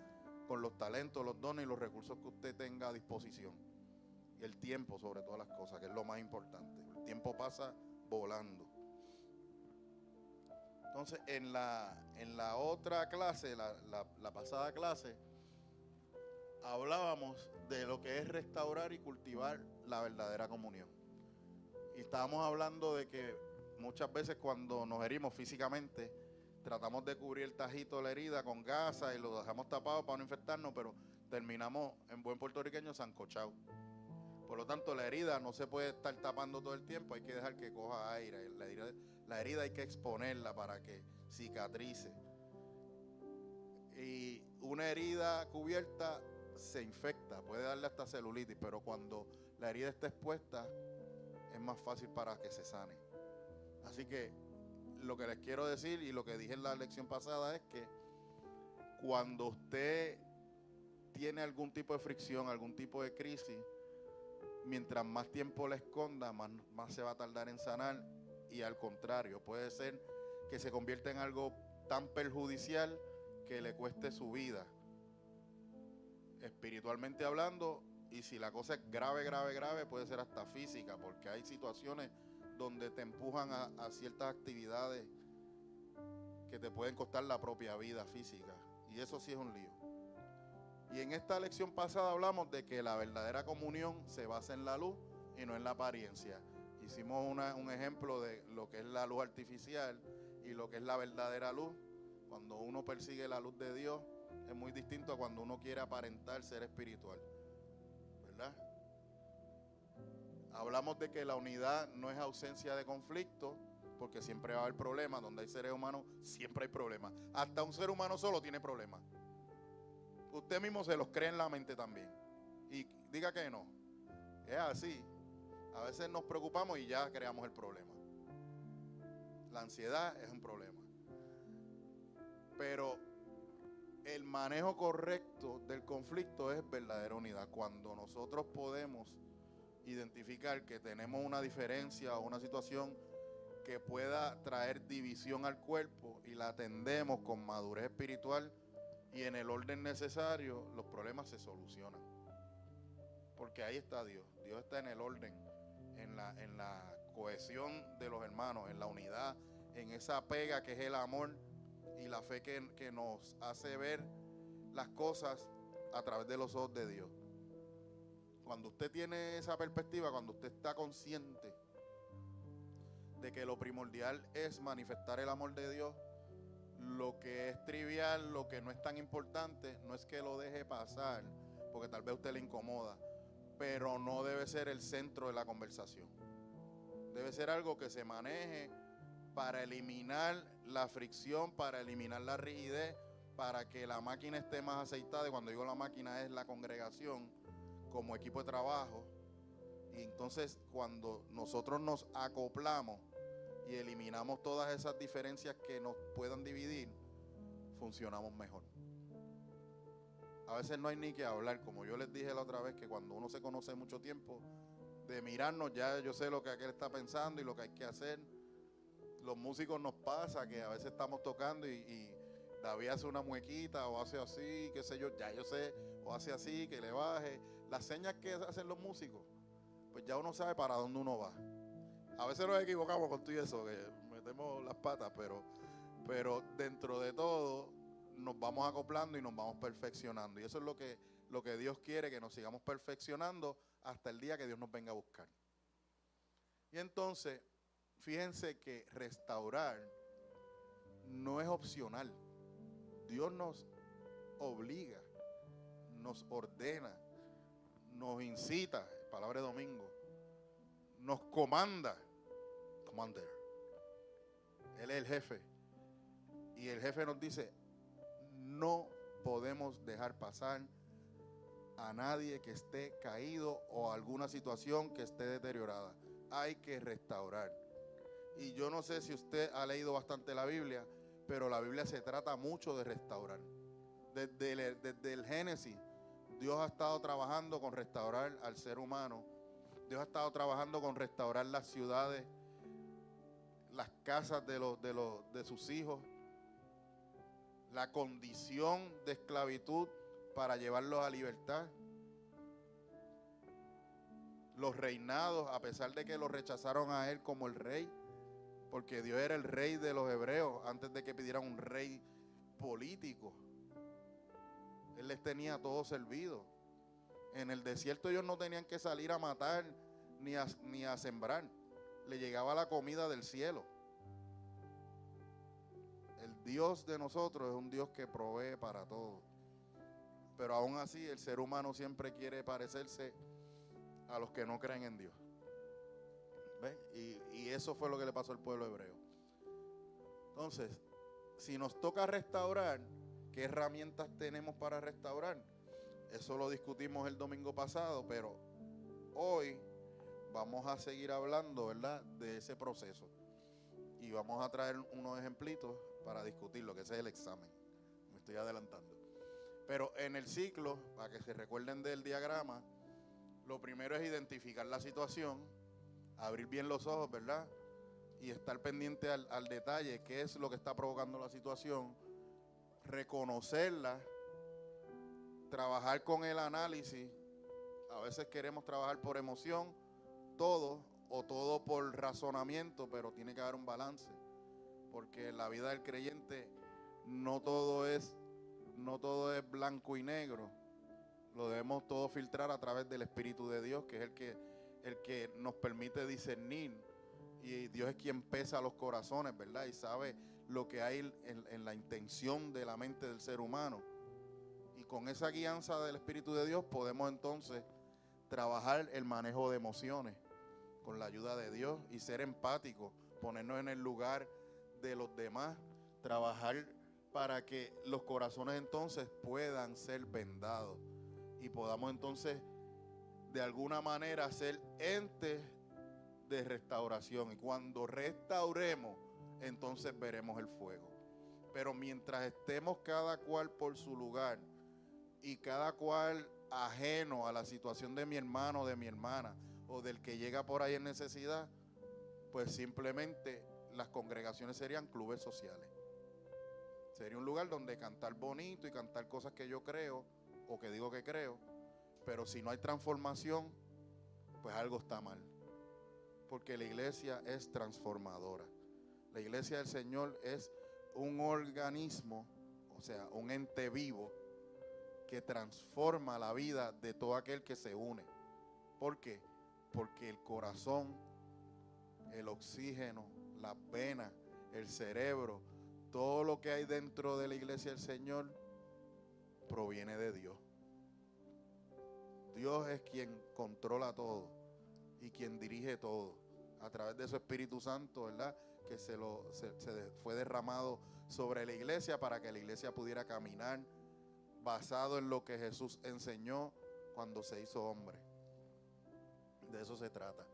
Con los talentos, los dones y los recursos que usted tenga a disposición. Y el tiempo sobre todas las cosas, que es lo más importante. El tiempo pasa volando. Entonces, en la otra clase, la pasada clase, hablábamos de lo que es restaurar y cultivar la verdadera comunión. Y estábamos hablando de que muchas veces cuando nos herimos físicamente, tratamos de cubrir el tajito de la herida con gasa y lo dejamos tapado para no infectarnos, pero terminamos en buen puertorriqueño sancochado. Por lo tanto, la herida no se puede estar tapando todo el tiempo, hay que dejar que coja aire. La herida hay que exponerla para que cicatrice. Y una herida cubierta se infecta, puede darle hasta celulitis, pero cuando la herida está expuesta es más fácil para que se sane. Así que lo que les quiero decir y lo que dije en la lección pasada es que cuando usted tiene algún tipo de fricción, algún tipo de crisis, mientras más tiempo la esconda, más se va a tardar en sanar, y al contrario, puede ser que se convierta en algo tan perjudicial que le cueste su vida, espiritualmente hablando, y si la cosa es grave, puede ser hasta física, porque hay situaciones donde te empujan a ciertas actividades que te pueden costar la propia vida física, y eso sí es un lío. Y en esta lección pasada hablamos de que la verdadera comunión se basa en la luz y no en la apariencia. Hicimos un ejemplo de lo que es la luz artificial y lo que es la verdadera luz. Cuando uno persigue la luz de Dios es muy distinto a cuando uno quiere aparentar ser espiritual, ¿verdad? Hablamos de que la unidad no es ausencia de conflicto, porque siempre va a haber problemas. Donde hay seres humanos siempre hay problemas. Hasta un ser humano solo tiene problemas. Usted mismo se los cree en la mente también. Y diga que no. Es así. A veces nos preocupamos y ya creamos el problema. La ansiedad es un problema. Pero el manejo correcto del conflicto es verdadera unidad. Cuando nosotros podemos identificar que tenemos una diferencia o una situación que pueda traer división al cuerpo y la atendemos con madurez espiritual y en el orden necesario, los problemas se solucionan. Porque ahí está Dios. Dios está en el orden, en la cohesión de los hermanos, en la unidad, en esa pega que es el amor y la fe que nos hace ver las cosas a través de los ojos de Dios. Cuando usted tiene esa perspectiva, cuando usted está consciente de que lo primordial es manifestar el amor de Dios, lo que es trivial, lo que no es tan importante, no es que lo deje pasar, porque tal vez a usted le incomoda, pero no debe ser el centro de la conversación. Debe ser algo que se maneje para eliminar la fricción, para eliminar la rigidez, para que la máquina esté más aceitada. Y cuando digo la máquina es la congregación como equipo de trabajo. Y entonces cuando nosotros nos acoplamos y eliminamos todas esas diferencias que nos puedan dividir, funcionamos mejor. A veces no hay ni que hablar, como yo les dije la otra vez, que cuando uno se conoce mucho tiempo, de mirarnos ya yo sé lo que aquel está pensando y lo que hay que hacer. Los músicos nos pasa que a veces estamos tocando y David hace una muequita o hace así, qué sé yo, ya yo sé, o hace así, que le baje. Las señas que hacen los músicos, pues ya uno sabe para dónde uno va. A veces nos equivocamos con todo eso, que metemos las patas, pero dentro de todo nos vamos acoplando y nos vamos perfeccionando. Y eso es lo que Dios quiere, que nos sigamos perfeccionando hasta el día que Dios nos venga a buscar. Y entonces, fíjense que restaurar no es opcional. Dios nos obliga, nos ordena, nos incita, palabra de domingo, nos comanda, commander. Él es el jefe. Y el jefe nos dice, no podemos dejar pasar a nadie que esté caído o alguna situación que esté deteriorada. Hay que restaurar. Y yo no sé si usted ha leído bastante la Biblia, pero la Biblia se trata mucho de restaurar. Desde el Génesis, Dios ha estado trabajando con restaurar al ser humano. Dios ha estado trabajando con restaurar las ciudades, las casas de sus hijos, la condición de esclavitud para llevarlos a libertad, los reinados, a pesar de que lo rechazaron a él como el rey, porque Dios era el rey de los hebreos antes de que pidieran un rey político. Él les tenía todo servido. En el desierto ellos no tenían que salir a matar ni a sembrar. Le llegaba la comida del cielo. El Dios de nosotros es un Dios que provee para todo. Pero aún así el ser humano siempre quiere parecerse a los que no creen en Dios. ¿Ven? Y eso fue lo que le pasó al pueblo hebreo. Entonces, si nos toca restaurar, ¿qué herramientas tenemos para restaurar? Eso lo discutimos el domingo pasado, pero hoy vamos a seguir hablando, ¿verdad?, de ese proceso. Y vamos a traer unos ejemplitos para discutirlo, que ese es el examen. Me estoy adelantando. Pero en el ciclo, para que se recuerden del diagrama, lo primero es identificar la situación, abrir bien los ojos, ¿verdad? Y estar pendiente al detalle, qué es lo que está provocando la situación, reconocerla, trabajar con el análisis. A veces queremos trabajar por emoción, todo por razonamiento, pero tiene que haber un balance, porque en la vida del creyente no todo es blanco y negro. Lo debemos todo filtrar a través del Espíritu de Dios, que es el que nos permite discernir. Y Dios es quien pesa los corazones, ¿verdad? Y sabe lo que hay en la intención de la mente del ser humano. Y con esa guianza del Espíritu de Dios podemos entonces trabajar el manejo de emociones con la ayuda de Dios y ser empáticos, ponernos en el lugar de los demás, trabajar para que los corazones entonces puedan ser vendados y podamos entonces de alguna manera ser entes de restauración. Y cuando restauremos, entonces veremos el fuego. Pero mientras estemos cada cual por su lugar y cada cual ajeno a la situación de mi hermano o de mi hermana o del que llega por ahí en necesidad, pues simplemente las congregaciones serían clubes sociales. Sería un lugar donde cantar bonito y cantar cosas que yo creo o que digo que creo, pero si no hay transformación, pues algo está mal. Porque la iglesia es transformadora. La iglesia del Señor es un organismo, o sea, un ente vivo que transforma la vida de todo aquel que se une. ¿Por qué? Porque el corazón, el oxígeno, las venas, el cerebro, todo lo que hay dentro de la iglesia del Señor proviene de Dios. Dios es quien controla todo y quien dirige todo a través de su Espíritu Santo, ¿verdad? Que se fue derramado sobre la iglesia para que la iglesia pudiera caminar basado en lo que Jesús enseñó cuando se hizo hombre. De eso se trata.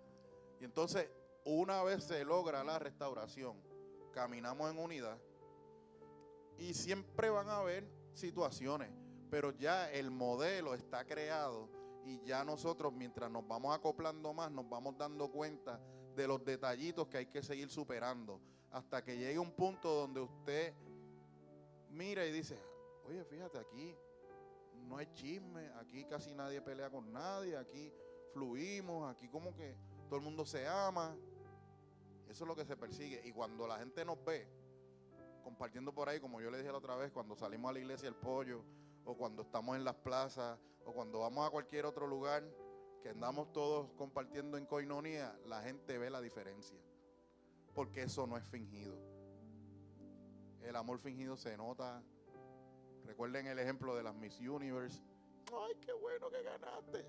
Y entonces, una vez se logra la restauración, caminamos en unidad y siempre van a haber situaciones, pero ya el modelo está creado y ya nosotros, mientras nos vamos acoplando más, nos vamos dando cuenta de los detallitos que hay que seguir superando hasta que llegue un punto donde usted mira y dice: oye, fíjate, aquí no hay chisme, aquí casi nadie pelea con nadie, aquí fluimos, aquí como que todo el mundo se ama. Eso es lo que se persigue. Y cuando la gente nos ve compartiendo por ahí, como yo le dije la otra vez, cuando salimos a la iglesia El Pollo, o cuando estamos en las plazas, o cuando vamos a cualquier otro lugar, que andamos todos compartiendo en coinonía, la gente ve la diferencia. Porque eso no es fingido. El amor fingido se nota. Recuerden el ejemplo de las Miss Universe. ¡Ay, qué bueno que ganaste!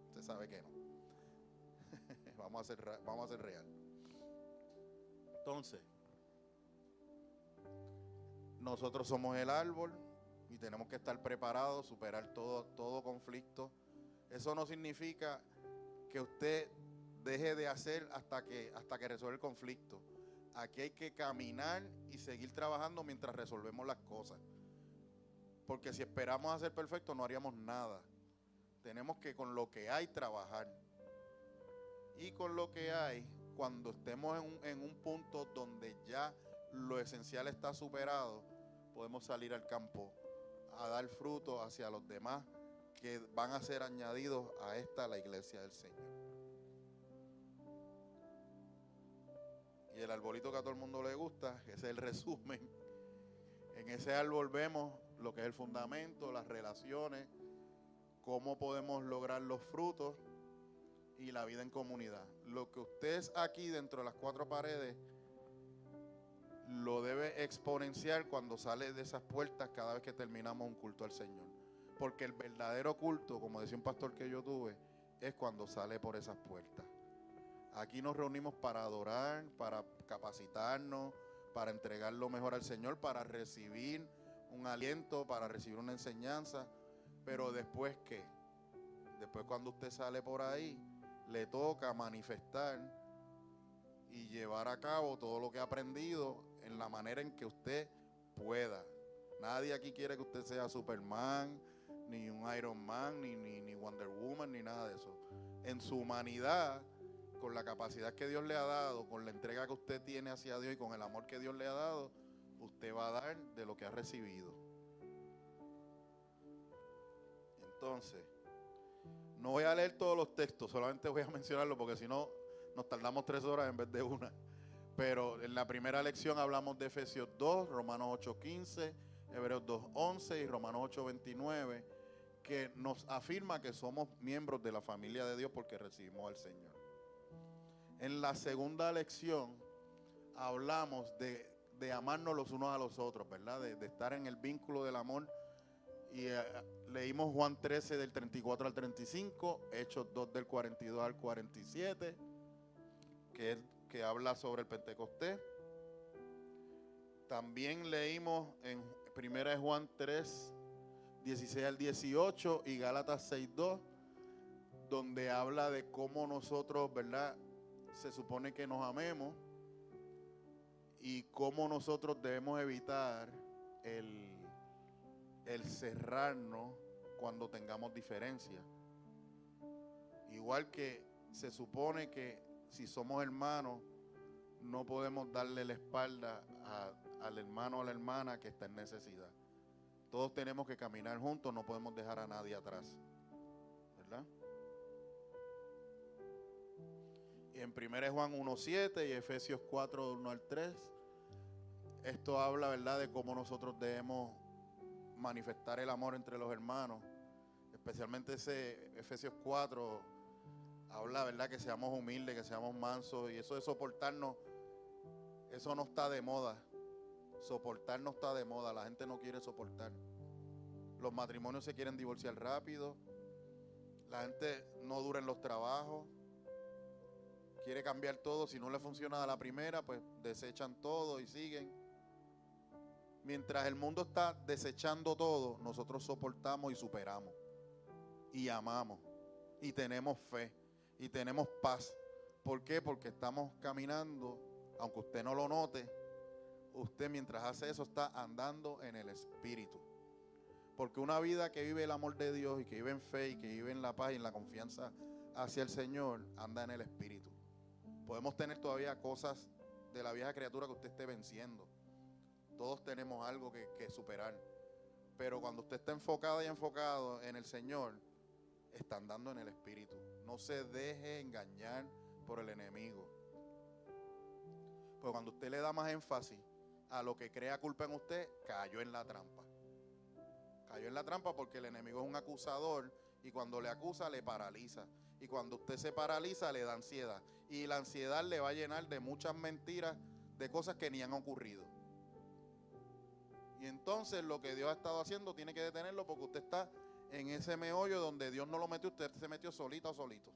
Usted sabe que no. Vamos a ser real. Entonces, nosotros somos el árbol y tenemos que estar preparados, superar todo conflicto. Eso no significa que usted deje de hacer hasta que resuelva el conflicto. Aquí hay que caminar y seguir trabajando mientras resolvemos las cosas. Porque si esperamos a ser perfectos no haríamos nada. Tenemos que con lo que hay trabajar. Y con lo que hay, cuando estemos en un punto donde ya lo esencial está superado, podemos salir al campo a dar fruto hacia los demás que van a ser añadidos a la iglesia del Señor. Y el arbolito que a todo el mundo le gusta, ese es el resumen. En ese árbol vemos lo que es el fundamento, las relaciones, cómo podemos lograr los frutos y la vida en comunidad. Lo que usted es aquí dentro de las cuatro paredes lo debe exponenciar cuando sale de esas puertas cada vez que terminamos un culto al Señor. Porque el verdadero culto, como decía un pastor que yo tuve, es cuando sale por esas puertas. Aquí nos reunimos para adorar, para capacitarnos, para entregar lo mejor al Señor, para recibir un aliento, para recibir una enseñanza. Pero después, ¿qué? Después, cuando usted sale por ahí, le toca manifestar y llevar a cabo todo lo que ha aprendido en la manera en que usted pueda. Nadie aquí quiere que usted sea Superman, ni un Iron Man, ni Wonder Woman, ni nada de eso. En su humanidad, con la capacidad que Dios le ha dado, con la entrega que usted tiene hacia Dios y con el amor que Dios le ha dado, usted va a dar de lo que ha recibido. Entonces, no voy a leer todos los textos, solamente voy a mencionarlo porque si no nos tardamos 3 horas en vez de una. Pero en la primera lección hablamos de Efesios 2, Romanos 8:15, Hebreos 2:11 y Romanos 8:29, que nos afirma que somos miembros de la familia de Dios porque recibimos al Señor. En la segunda lección hablamos de de amarnos los unos a los otros, ¿verdad? De estar en el vínculo del amor. Y leímos Juan 13 del 34 al 35, Hechos 2 del 42 al 47, que habla sobre el Pentecostés. También leímos en 1 Juan 3, 16 al 18 y Gálatas 6, 2, donde habla de cómo nosotros, ¿verdad?, se supone que nos amemos y cómo nosotros debemos evitar el cerrarnos cuando tengamos diferencias. Igual que se supone que si somos hermanos, no podemos darle la espalda al hermano o a la hermana que está en necesidad. Todos tenemos que caminar juntos, no podemos dejar a nadie atrás, ¿verdad? En 1 Juan 1:7 y Efesios 4, 1 al 3, esto habla, ¿verdad?, de cómo nosotros debemos manifestar el amor entre los hermanos. Especialmente ese Efesios 4 habla, ¿verdad?, que seamos humildes, que seamos mansos, y eso de soportarnos, eso no está de moda. Soportar no está de moda, la gente no quiere soportar. Los matrimonios se quieren divorciar rápido, la gente no dura en los trabajos, quiere cambiar todo. Si no le funciona a la primera, pues desechan todo y siguen. Mientras el mundo está desechando todo, nosotros soportamos y superamos y amamos y tenemos fe y tenemos paz. ¿Por qué? Porque estamos caminando, aunque usted no lo note, usted mientras hace eso está andando en el Espíritu. Porque una vida que vive el amor de Dios y que vive en fe y que vive en la paz y en la confianza hacia el Señor, anda en el Espíritu. Podemos tener todavía cosas de la vieja criatura que usted esté venciendo. Todos tenemos algo que superar. Pero cuando usted está enfocada y enfocado en el Señor, está andando en el Espíritu. No se deje engañar por el enemigo. Porque cuando usted le da más énfasis a lo que crea culpa en usted, cayó en la trampa. Cayó en la trampa porque el enemigo es un acusador y cuando le acusa le paraliza. Y cuando usted se paraliza le da ansiedad. Y la ansiedad le va a llenar de muchas mentiras, de cosas que ni han ocurrido. Y entonces lo que Dios ha estado haciendo tiene que detenerlo porque usted está en ese meollo donde Dios no lo metió, usted se metió solita o solito.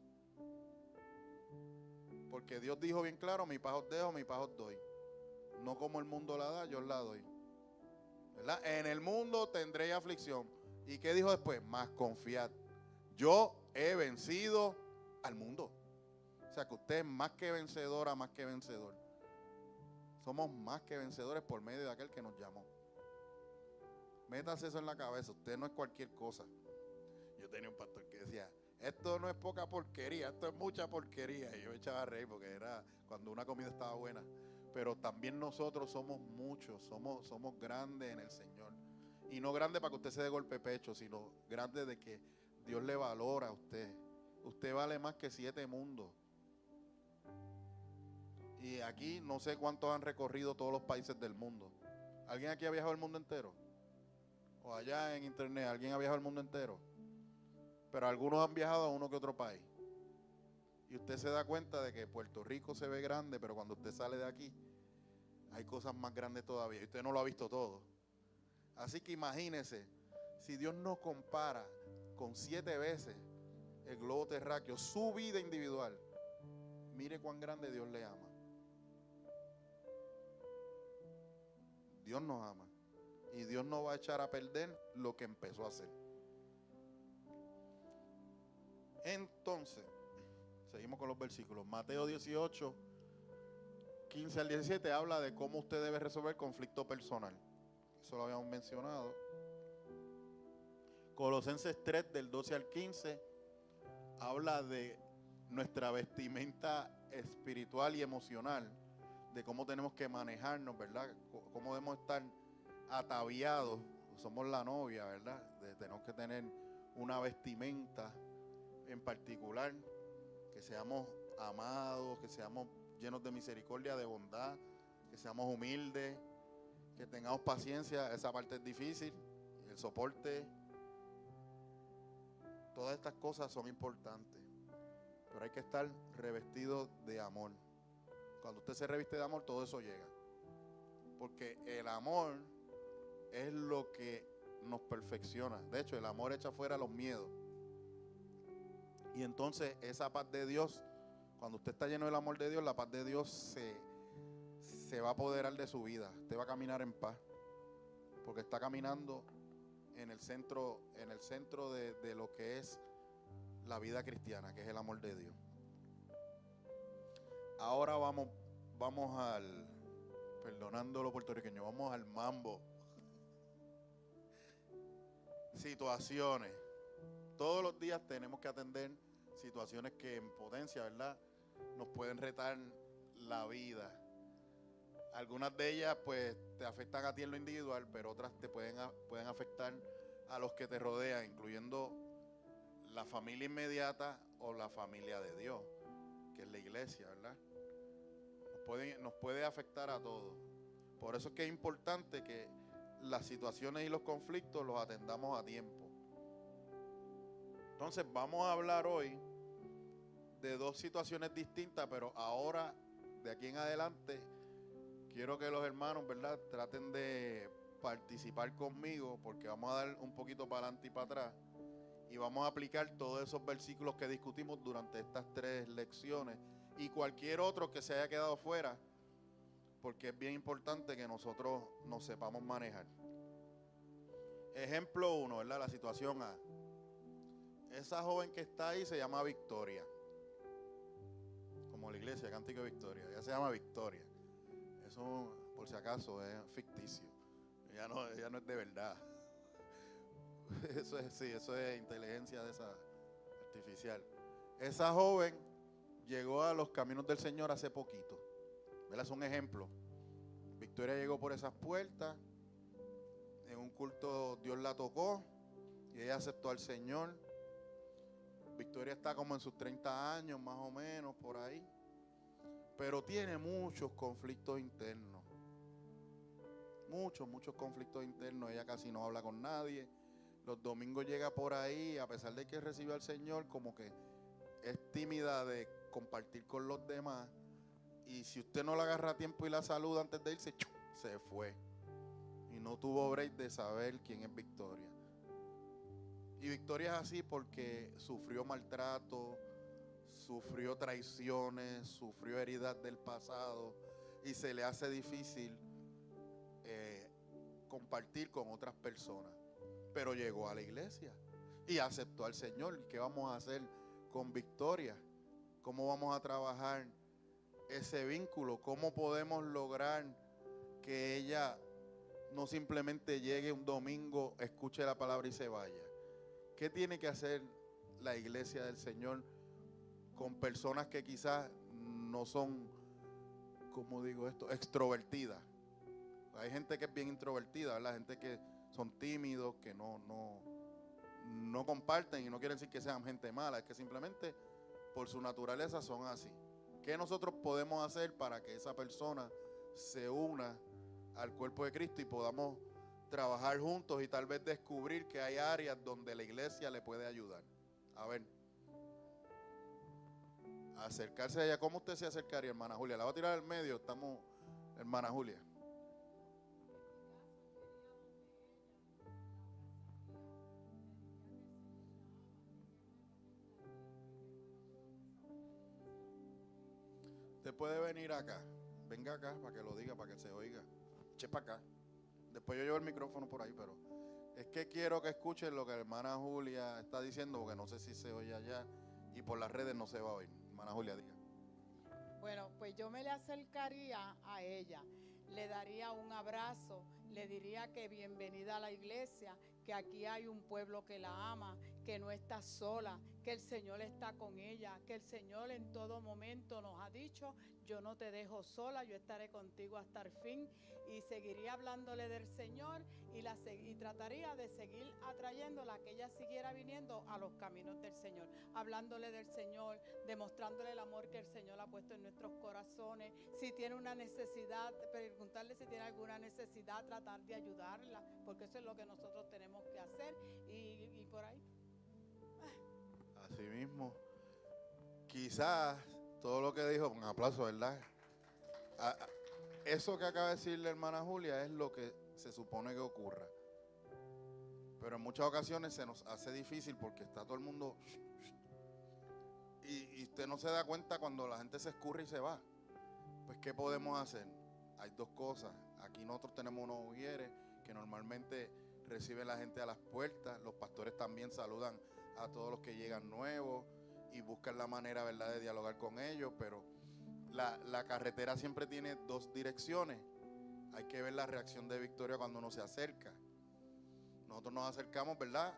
Porque Dios dijo bien claro, mi paz os dejo, mi paz os doy. No como el mundo la da, yo os la doy. ¿Verdad? En el mundo tendréis aflicción. ¿Y qué dijo después? Más confiad. Yo he vencido al mundo. O sea que usted es más que vencedora, más que vencedor. Somos más que vencedores por medio de aquel que nos llamó. Métase eso en la cabeza, usted no es cualquier cosa. Yo tenía un pastor que decía, esto no es poca porquería, esto es mucha porquería. Y yo me echaba a reír porque era cuando una comida estaba buena. Pero también nosotros somos muchos, somos grandes en el Señor. Y no grandes para que usted se dé golpe de pecho, sino grandes de que Dios le valora a usted. Usted vale más que 7 mundos. Y aquí no sé cuántos han recorrido todos los países del mundo. ¿Alguien aquí ha viajado el mundo entero? O allá en internet, ¿alguien ha viajado al mundo entero? Pero algunos han viajado a uno que otro país. Y usted se da cuenta de que Puerto Rico se ve grande, pero cuando usted sale de aquí, hay cosas más grandes todavía. Y usted no lo ha visto todo. Así que imagínese, si Dios nos compara con 7 veces el globo terráqueo, su vida individual, mire cuán grande Dios le ama. Dios nos ama. Y Dios no va a echar a perder lo que empezó a hacer. Entonces, seguimos con los versículos. Mateo 18, 15 al 17 habla de cómo usted debe resolver conflicto personal. Eso lo habíamos mencionado. Colosenses 3, del 12 al 15, habla de nuestra vestimenta espiritual y emocional, de cómo tenemos que manejarnos, ¿verdad? Cómo debemos estar ataviados, somos la novia, ¿verdad? Tenemos que tener una vestimenta en particular, que seamos amados, que seamos llenos de misericordia, de bondad, que seamos humildes, que tengamos paciencia. Esa parte es difícil, el soporte, todas estas cosas son importantes, pero hay que estar revestido de amor. Cuando usted se reviste de amor, todo eso llega. porque el amor es lo que nos perfecciona. De hecho, el amor echa fuera los miedos. Y entonces esa paz de Dios, cuando usted está lleno del amor de Dios, la paz de Dios se va a apoderar de su vida. Usted va a caminar en paz, porque está caminando en el centro de lo que es la vida cristiana, que es el amor de Dios. Ahora vamos al, perdonando lo puertorriqueño, vamos al mambo. Situaciones. Todos los días tenemos que atender situaciones que en potencia, ¿verdad?, nos pueden retar la vida. Algunas de ellas pues te afectan a ti en lo individual, pero otras te pueden afectar a los que te rodean, incluyendo la familia inmediata o la familia de Dios, que es la iglesia, ¿verdad? Nos puede afectar a todos. Por eso es que es importante que las situaciones y los conflictos los atendamos a tiempo. Entonces vamos a hablar hoy de dos situaciones distintas, pero ahora, de aquí en adelante, quiero que los hermanos, ¿verdad?, traten de participar conmigo, porque vamos a dar un poquito para adelante y para atrás, y vamos a aplicar todos esos versículos que discutimos durante estas 3 lecciones, y cualquier otro que se haya quedado fuera, porque es bien importante que nosotros nos sepamos manejar. Ejemplo 1, ¿verdad?, la situación A. Esa joven que está ahí se llama Victoria, como la iglesia, Cántico de Victoria. Ella se llama Victoria. Eso, por si acaso, es ficticio. Ella no es de verdad. Eso es inteligencia de esa artificial. Esa joven llegó a los caminos del Señor hace poquito, ¿verdad? Es un ejemplo. Victoria llegó por esas puertas. En un culto Dios la tocó y ella aceptó al Señor. Victoria está como en sus 30 años, más o menos, por ahí. Pero tiene muchos conflictos internos. Muchos conflictos internos. Ella casi no habla con nadie. Los domingos llega por ahí, a pesar de que recibe al Señor, como que es tímida de compartir con los demás. Y si usted no la agarra a tiempo y la saluda antes de irse, se fue. Y no tuvo break de saber quién es Victoria. Y Victoria es así porque sufrió maltrato, sufrió traiciones, sufrió heridas del pasado y se le hace difícil compartir con otras personas. Pero llegó a la iglesia y aceptó al Señor. ¿Y qué vamos a hacer con Victoria? ¿Cómo vamos a trabajar ese vínculo? ¿Cómo podemos lograr que ella no simplemente llegue un domingo, escuche la palabra y se vaya? ¿Qué tiene que hacer la iglesia del Señor con personas que quizás no son, como digo esto, extrovertidas? Hay gente que es bien introvertida, ¿verdad? Gente que son tímidos, que no comparten, y no quiere decir que sean gente mala, es que simplemente por su naturaleza son así. ¿Qué nosotros podemos hacer para que esa persona se una al cuerpo de Cristo y podamos trabajar juntos y tal vez descubrir que hay áreas donde la iglesia le puede ayudar? A ver, acercarse a ella. ¿Cómo usted se acercaría, hermana Julia? La va a tirar al medio. Estamos, hermana Julia. Usted puede venir acá. Venga acá para que lo diga, para que se oiga. Eche para acá. Después yo llevo el micrófono por ahí, pero es que quiero que escuchen lo que la hermana Julia está diciendo, porque no sé si se oye allá y por las redes no se va a oír. Hermana Julia, diga. Bueno, pues yo me le acercaría a ella, le daría un abrazo, le diría que bienvenida a la iglesia, que aquí hay un pueblo que la ama, que no está sola, que el Señor está con ella, que el Señor en todo momento nos ha dicho: yo no te dejo sola, yo estaré contigo hasta el fin. Y seguiría hablándole del Señor y trataría de seguir atrayéndola, que ella siguiera viniendo a los caminos del Señor, hablándole del Señor, demostrándole el amor que el Señor ha puesto en nuestros corazones. Si tiene una necesidad, preguntarle si tiene alguna necesidad, tratar de ayudarla, porque eso es lo que nosotros tenemos que hacer. Y por ahí. Así mismo. Quizás todo lo que dijo, un aplauso, ¿verdad? eso que acaba de decir la hermana Julia es lo que se supone que ocurra. Pero en muchas ocasiones se nos hace difícil porque está todo el mundo y usted no se da cuenta cuando la gente se escurre y se va. Pues ¿qué podemos hacer? Hay dos cosas. Aquí nosotros tenemos unos ujieres que normalmente reciben la gente a las puertas. Los pastores también saludan a todos los que llegan nuevos y buscan la manera, ¿verdad?, de dialogar con ellos. Pero la carretera siempre tiene dos direcciones. Hay que ver la reacción de Victoria cuando uno se acerca. Nosotros nos acercamos, ¿verdad?,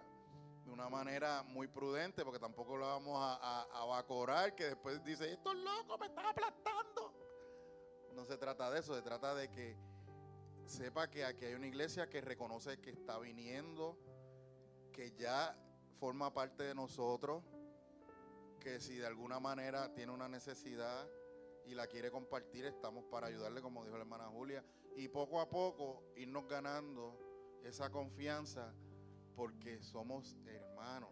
de una manera muy prudente, porque tampoco lo vamos a vacorar, que después dice, estos locos me están aplastando. No se trata de eso, se trata de que sepa que aquí hay una iglesia que reconoce que está viniendo, que ya forma parte de nosotros, que si de alguna manera tiene una necesidad y la quiere compartir, estamos para ayudarle, como dijo la hermana Julia, y poco a poco irnos ganando esa confianza, porque somos hermanos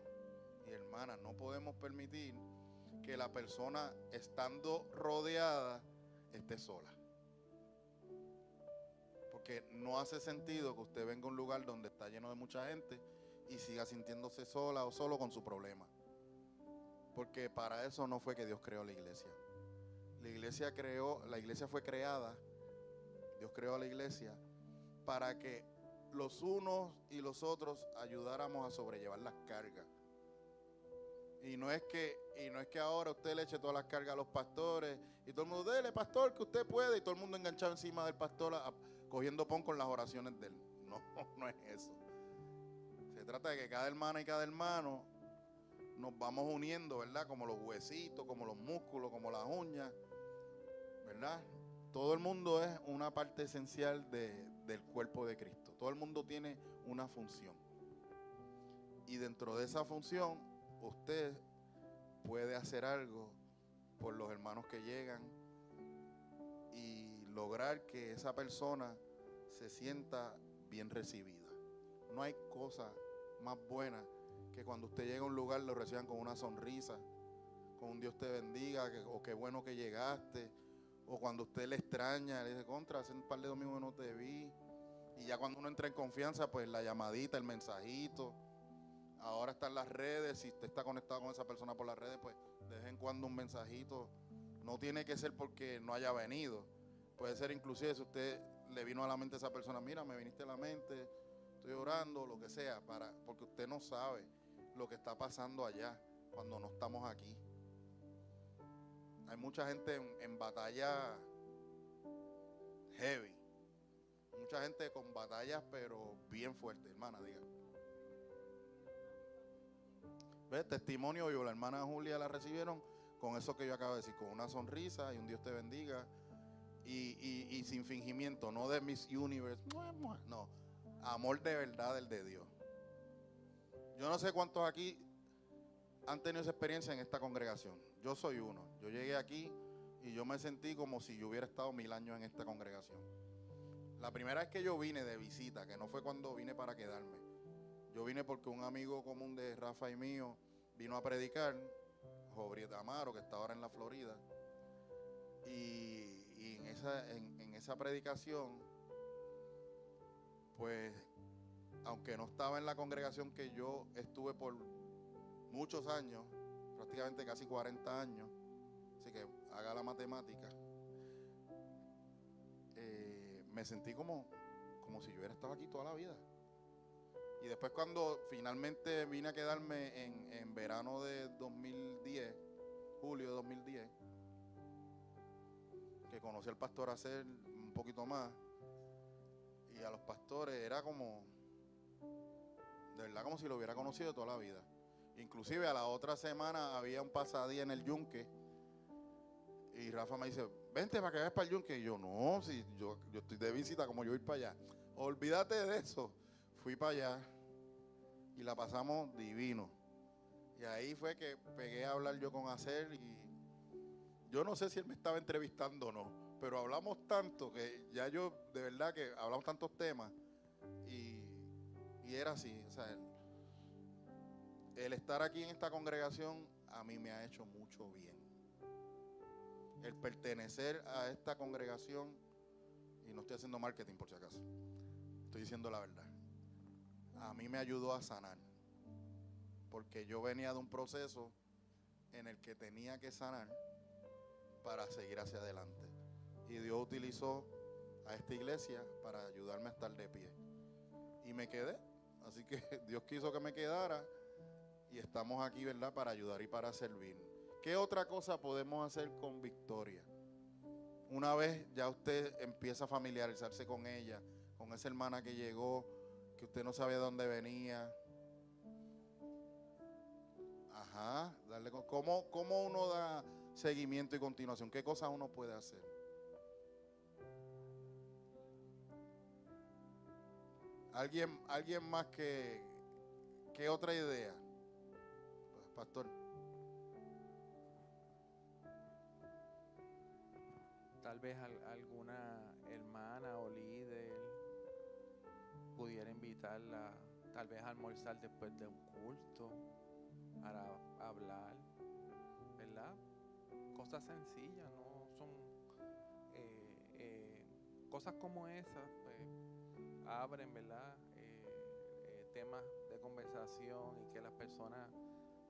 y hermanas. No podemos permitir que la persona, estando rodeada, esté sola. Porque no hace sentido que usted venga a un lugar donde está lleno de mucha gente y siga sintiéndose sola o solo con su problema. Porque para eso no fue que Dios creó la iglesia. La iglesia fue creada, Dios creó la iglesia para que los unos y los otros ayudáramos a sobrellevar las cargas. Y no es que ahora usted le eche todas las cargas a los pastores y todo el mundo, dele pastor que usted puede, y todo el mundo enganchado encima del pastor cogiendo pon con las oraciones de él. No, no es eso. Se trata de que cada hermana y cada hermano nos vamos uniendo, ¿verdad? Como los huesitos, como los músculos, como las uñas, ¿verdad? Todo el mundo es una parte esencial del cuerpo de Cristo. Todo el mundo tiene una función. Y dentro de esa función, usted puede hacer algo por los hermanos que llegan y lograr que esa persona se sienta bien recibida. No hay cosa más buena que cuando usted llega a un lugar lo reciban con una sonrisa, con un Dios te bendiga, o qué bueno que llegaste, o cuando usted le extraña, le dice, contra, hace un par de domingos no te vi. Y ya cuando uno entra en confianza, pues la llamadita, el mensajito. Ahora están las redes, si usted está conectado con esa persona por las redes, pues de vez en cuando un mensajito. No tiene que ser porque no haya venido. Puede ser inclusive si usted le vino a la mente a esa persona, mira, me viniste a la mente, estoy orando, lo que sea, porque usted no sabe lo que está pasando allá cuando no estamos aquí. Hay mucha gente en batalla heavy. Mucha gente con batallas, pero bien fuertes, hermana, diga. ¿Ves? Testimonio yo, la hermana Julia la recibieron con eso que yo acabo de decir, con una sonrisa y un Dios te bendiga. Y sin fingimiento, no de Miss Universe, no, amor de verdad, el de Dios. Yo no sé cuántos aquí han tenido esa experiencia en esta congregación. Yo soy uno. Yo llegué aquí y yo me sentí como si yo hubiera estado 1000 años en esta congregación. La primera vez que yo vine de visita, que no fue cuando vine para quedarme, yo vine porque un amigo común de Rafa y mío vino a predicar, Jobriet Amaro, que está ahora en la Florida, y en esa predicación, pues, aunque no estaba en la congregación que yo estuve por muchos años, prácticamente casi 40 años, así que haga la matemática, me sentí como si yo hubiera estado aquí toda la vida. Y después cuando finalmente vine a quedarme en verano de 2010, julio de 2010, que conocí al pastor Acer un poquito más, y a los pastores era como, de verdad como si lo hubiera conocido toda la vida. Inclusive a la otra semana había un pasadía en el Yunque, y Rafa me dice, vente para que vayas para el Yunque. Y yo, no, si yo estoy de visita, como yo ir para allá. Olvídate de eso. Fui para allá y la pasamos divino. Y ahí fue que pegué a hablar yo con Acer, y yo no sé si él me estaba entrevistando o no, pero hablamos tanto que ya yo, de verdad que hablamos tantos temas, y era así. O sea, el estar aquí en esta congregación a mí me ha hecho mucho bien. El pertenecer a esta congregación y no estoy haciendo marketing por si acaso, estoy diciendo la verdad, a mí me ayudó a sanar, porque yo venía de un proceso en el que tenía que sanar para seguir hacia adelante, y Dios utilizó a esta iglesia para ayudarme a estar de pie, y me quedé. Así que Dios quiso que me quedara y estamos aquí, ¿verdad?, para ayudar y para servir. ¿Qué otra cosa podemos hacer con Victoria? Una vez ya usted empieza a familiarizarse con ella, con esa hermana que llegó, que usted no sabía de dónde venía. Ajá, ¿cómo uno da seguimiento y continuación? ¿Qué cosas uno puede hacer? ¿Alguien más que otra idea? Pastor. Tal vez alguna hermana o líder pudiera invitarla, tal vez a almorzar después de un culto para hablar, ¿verdad? Cosas sencillas, no son cosas como esas, pues abren, ¿verdad? Temas de conversación y que las personas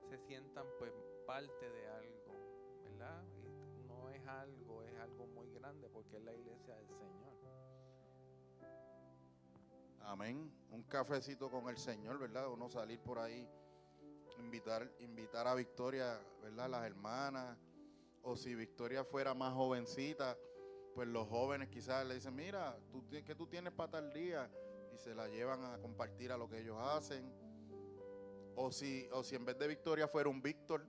se sientan pues parte de algo, ¿verdad? Y no es algo muy grande porque es la iglesia del Señor. Amén. Un cafecito con el Señor, ¿verdad? Uno salir por ahí, invitar a Victoria, ¿verdad? Las hermanas, o si Victoria fuera más jovencita, pues los jóvenes quizás le dicen, mira, ¿qué tú tienes para tal día? Y se la llevan a compartir a lo que ellos hacen. O si en vez de Victoria fuera un Víctor,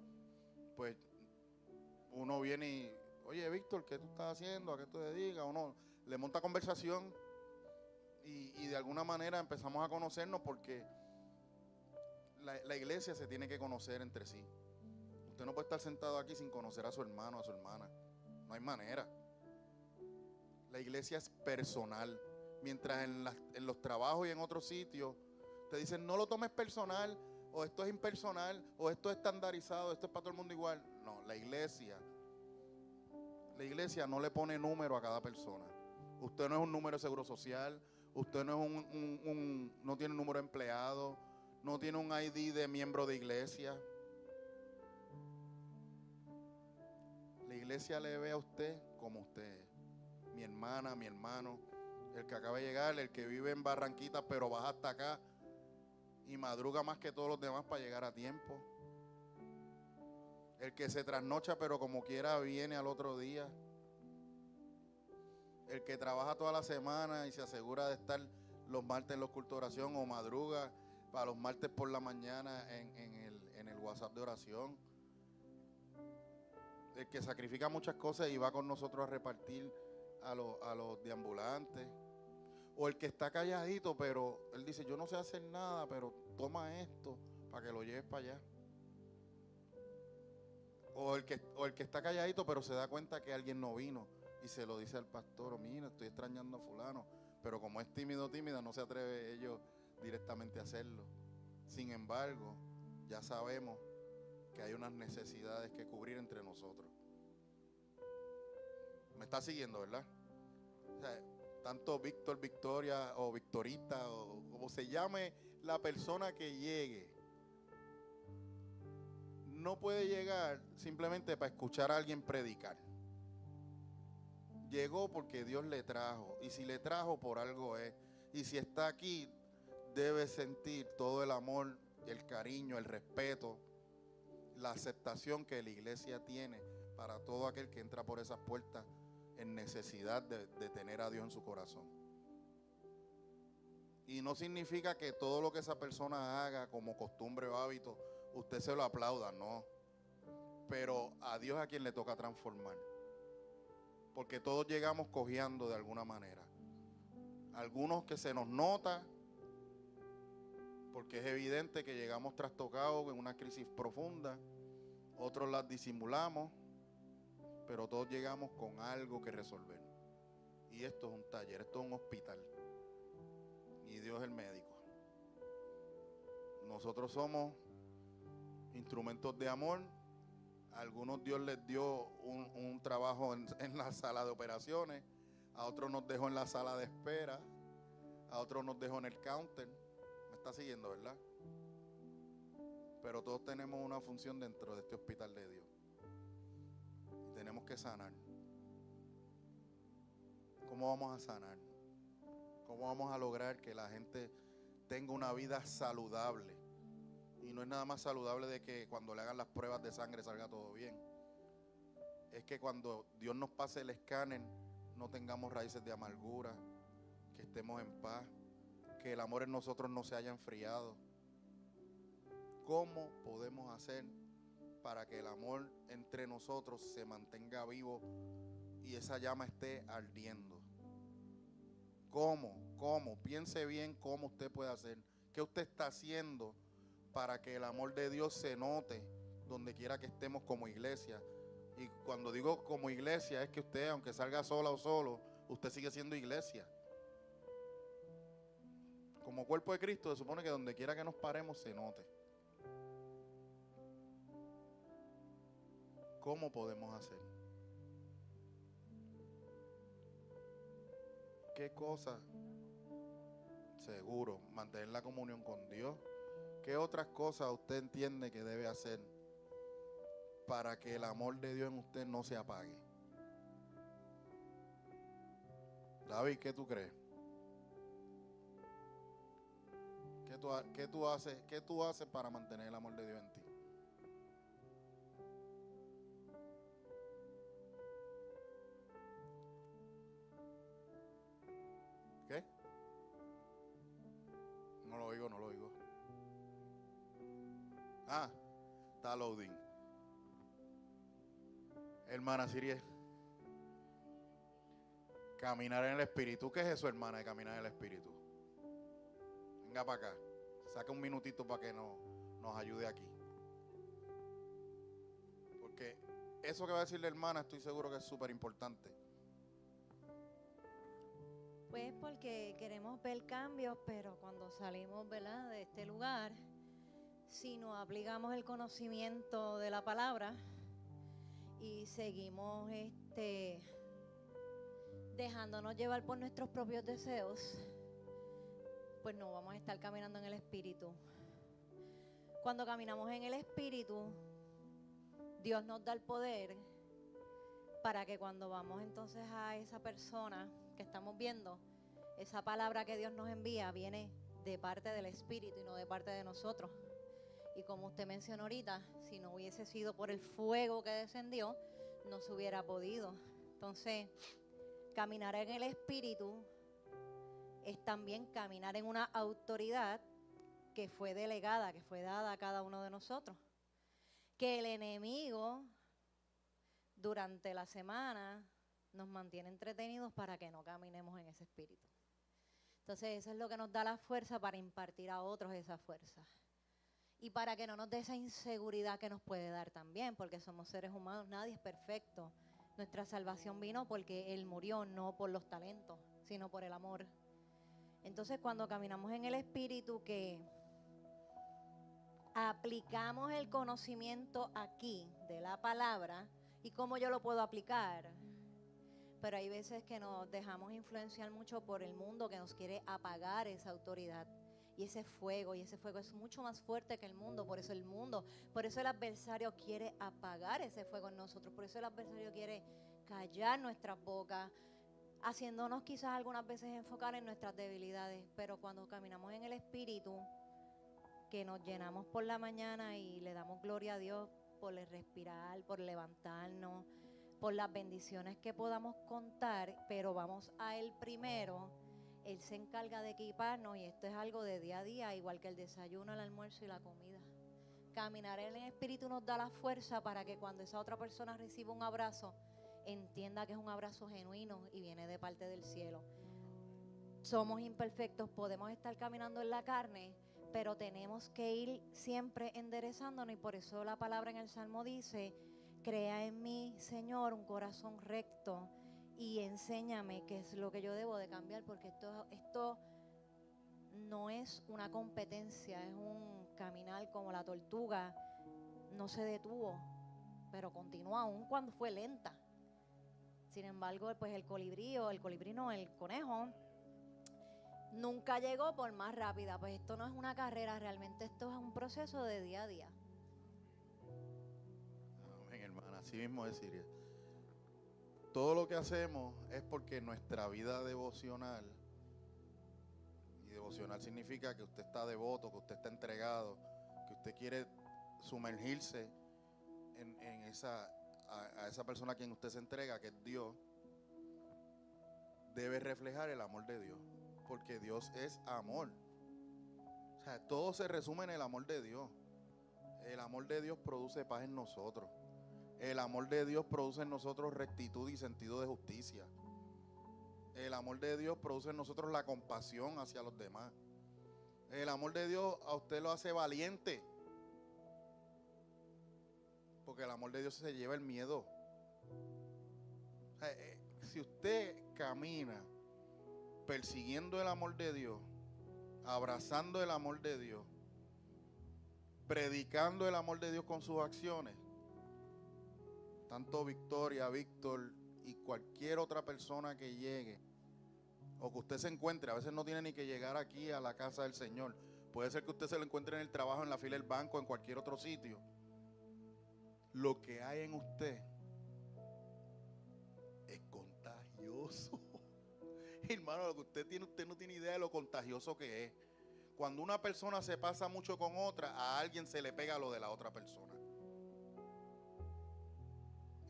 pues uno viene y, oye, Víctor, ¿qué tú estás haciendo? ¿A qué tú te dedicas? Uno le monta conversación y de alguna manera empezamos a conocernos, porque la iglesia se tiene que conocer entre sí. Usted no puede estar sentado aquí sin conocer a su hermano, a su hermana. No hay manera. La iglesia es personal. Mientras en los trabajos y en otros sitios te dicen, no lo tomes personal, o esto es impersonal, o esto es estandarizado, esto es para todo el mundo igual. No, la iglesia no le pone número a cada persona. Usted no es un número de seguro social, usted no es no tiene un número de empleado, no tiene un ID de miembro de iglesia. La iglesia le ve a usted como usted es. Mi hermana, mi hermano, el que acaba de llegar, el que vive en Barranquita pero baja hasta acá y madruga más que todos los demás para llegar a tiempo. El que se trasnocha pero como quiera viene al otro día. El que trabaja toda la semana y se asegura de estar los martes en los cultos de oración, o madruga para los martes por la mañana en el WhatsApp de oración. El que sacrifica muchas cosas y va con nosotros a repartir a los deambulantes. O el que está calladito, pero él dice, yo no sé hacer nada, pero toma esto para que lo lleves para allá. O el que está calladito, pero se da cuenta que alguien no vino y se lo dice al pastor, mira, estoy extrañando a fulano, pero como es tímida, no se atreve ellos directamente a hacerlo. Sin embargo, ya sabemos que hay unas necesidades que cubrir entre nosotros. ¿Me está siguiendo, verdad? O sea, tanto Víctor, Victoria o Victorita o como se llame la persona que llegue, no puede llegar simplemente para escuchar a alguien predicar. Llegó porque Dios le trajo, y si le trajo por algo es, y si está aquí debe sentir todo el amor, el cariño, el respeto, la aceptación que la iglesia tiene para todo aquel que entra por esas puertas en necesidad de tener a Dios en su corazón. Y no significa que todo lo que esa persona haga como costumbre o hábito usted se lo aplauda, no. Pero a Dios a quien le toca transformar, porque todos llegamos cojeando de alguna manera. Algunos que se nos nota, porque es evidente que llegamos trastocados en una crisis profunda. Otros las disimulamos, pero todos llegamos con algo que resolver. Y esto es un taller, esto es un hospital. Y Dios es el médico. Nosotros somos instrumentos de amor. A algunos Dios les dio un trabajo en la sala de operaciones. a otros nos dejó en la sala de espera, a otros nos dejó en el counter. ¿Me está siguiendo, verdad? Pero todos tenemos una función dentro de este hospital de Dios. Y tenemos que sanar. ¿Cómo vamos a sanar? ¿Cómo vamos a lograr que la gente tenga una vida saludable? Y no es nada más saludable de que cuando le hagan las pruebas de sangre salga todo bien. Es que cuando Dios nos pase el escáner, no tengamos raíces de amargura, que estemos en paz, que el amor en nosotros no se haya enfriado. ¿Cómo podemos hacer para que el amor entre nosotros se mantenga vivo y esa llama esté ardiendo? ¿Cómo? Piense bien cómo usted puede hacer. ¿Qué usted está haciendo para que el amor de Dios se note donde quiera que estemos como iglesia? Y cuando digo como iglesia es que usted, aunque salga sola o solo, usted sigue siendo iglesia. Como cuerpo de Cristo se supone que donde quiera que nos paremos se note. ¿Cómo podemos hacer? ¿Qué cosas? Seguro, mantener la comunión con Dios. ¿Qué otras cosas usted entiende que debe hacer para que el amor de Dios en usted no se apague? David, ¿qué tú crees? ¿Qué tú haces para mantener el amor de Dios en ti? ¿Qué? No lo oigo. Ah, está loading. Hermana Siriel, caminar en el Espíritu. ¿Qué es eso, hermana, de caminar en el Espíritu? Venga para acá. Saca un minutito para que nos ayude aquí. Porque eso que va a decir la hermana estoy seguro que es súper importante. Pues porque queremos ver cambios, pero cuando salimos, ¿verdad?, de este lugar, si no aplicamos el conocimiento de la palabra y seguimos dejándonos llevar por nuestros propios deseos, pues no vamos a estar caminando en el Espíritu. Cuando caminamos en el Espíritu, Dios nos da el poder para que cuando vamos entonces a esa persona que estamos viendo, esa palabra que Dios nos envía viene de parte del Espíritu y no de parte de nosotros. Y como usted mencionó ahorita, si no hubiese sido por el fuego que descendió, no se hubiera podido. Entonces, caminar en el Espíritu es también caminar en una autoridad que fue delegada, que fue dada a cada uno de nosotros. Que el enemigo durante la semana nos mantiene entretenidos para que no caminemos en ese espíritu. Entonces eso es lo que nos da la fuerza para impartir a otros esa fuerza. Y para que no nos dé esa inseguridad que nos puede dar también, porque somos seres humanos, nadie es perfecto. Nuestra salvación vino porque Él murió, no por los talentos, sino por el amor. Entonces cuando caminamos en el Espíritu, que aplicamos el conocimiento aquí de la palabra, ¿y cómo yo lo puedo aplicar? Pero hay veces que nos dejamos influenciar mucho por el mundo que nos quiere apagar esa autoridad. Y ese fuego es mucho más fuerte que el mundo. Por eso el adversario quiere apagar ese fuego en nosotros. Por eso el adversario quiere callar nuestras bocas, haciéndonos quizás algunas veces enfocar en nuestras debilidades. Pero cuando caminamos en el Espíritu, que nos llenamos por la mañana y le damos gloria a Dios por el respirar, por levantarnos, por las bendiciones que podamos contar, pero vamos a Él primero. Él se encarga de equiparnos y esto es algo de día a día, igual que el desayuno, el almuerzo y la comida. Caminar en el Espíritu nos da la fuerza para que cuando esa otra persona reciba un abrazo, entienda que es un abrazo genuino y viene de parte del cielo. Somos imperfectos, podemos estar caminando en la carne, pero tenemos que ir siempre enderezándonos, y por eso la palabra en el Salmo dice: crea en mí, Señor, un corazón recto y enséñame qué es lo que yo debo de cambiar, porque esto no es una competencia, es un caminar como la tortuga. No se detuvo, pero continuó aún cuando fue lenta. Sin embargo, pues el colibrí o el colibrí no, el conejo nunca llegó por más rápida. Pues esto no es una carrera, realmente esto es un proceso de día a día. Amén, hermana, así mismo es, Siria. Todo lo que hacemos es porque nuestra vida devocional, y devocional significa que usted está devoto, que usted está entregado, que usted quiere sumergirse en a esa persona a quien usted se entrega, que es Dios, debe reflejar el amor de Dios, porque Dios es amor. O sea, todo se resume en el amor de Dios. El amor de Dios produce paz en nosotros. El amor de Dios produce en nosotros rectitud y sentido de justicia. El amor de Dios produce en nosotros la compasión hacia los demás. El amor de Dios a usted lo hace valiente, porque el amor de Dios se lleva el miedo. O sea, si usted camina persiguiendo el amor de Dios, abrazando el amor de Dios, predicando el amor de Dios con sus acciones, tanto Victoria, Víctor y cualquier otra persona que llegue o que usted se encuentre, a veces no tiene ni que llegar aquí a la casa del Señor, puede ser que usted se lo encuentre en el trabajo, en la fila del banco, en cualquier otro sitio. Lo que hay en usted es contagioso. Hermano, lo que usted no tiene idea de lo contagioso que es. Cuando una persona se pasa mucho con otra, a alguien se le pega lo de la otra persona.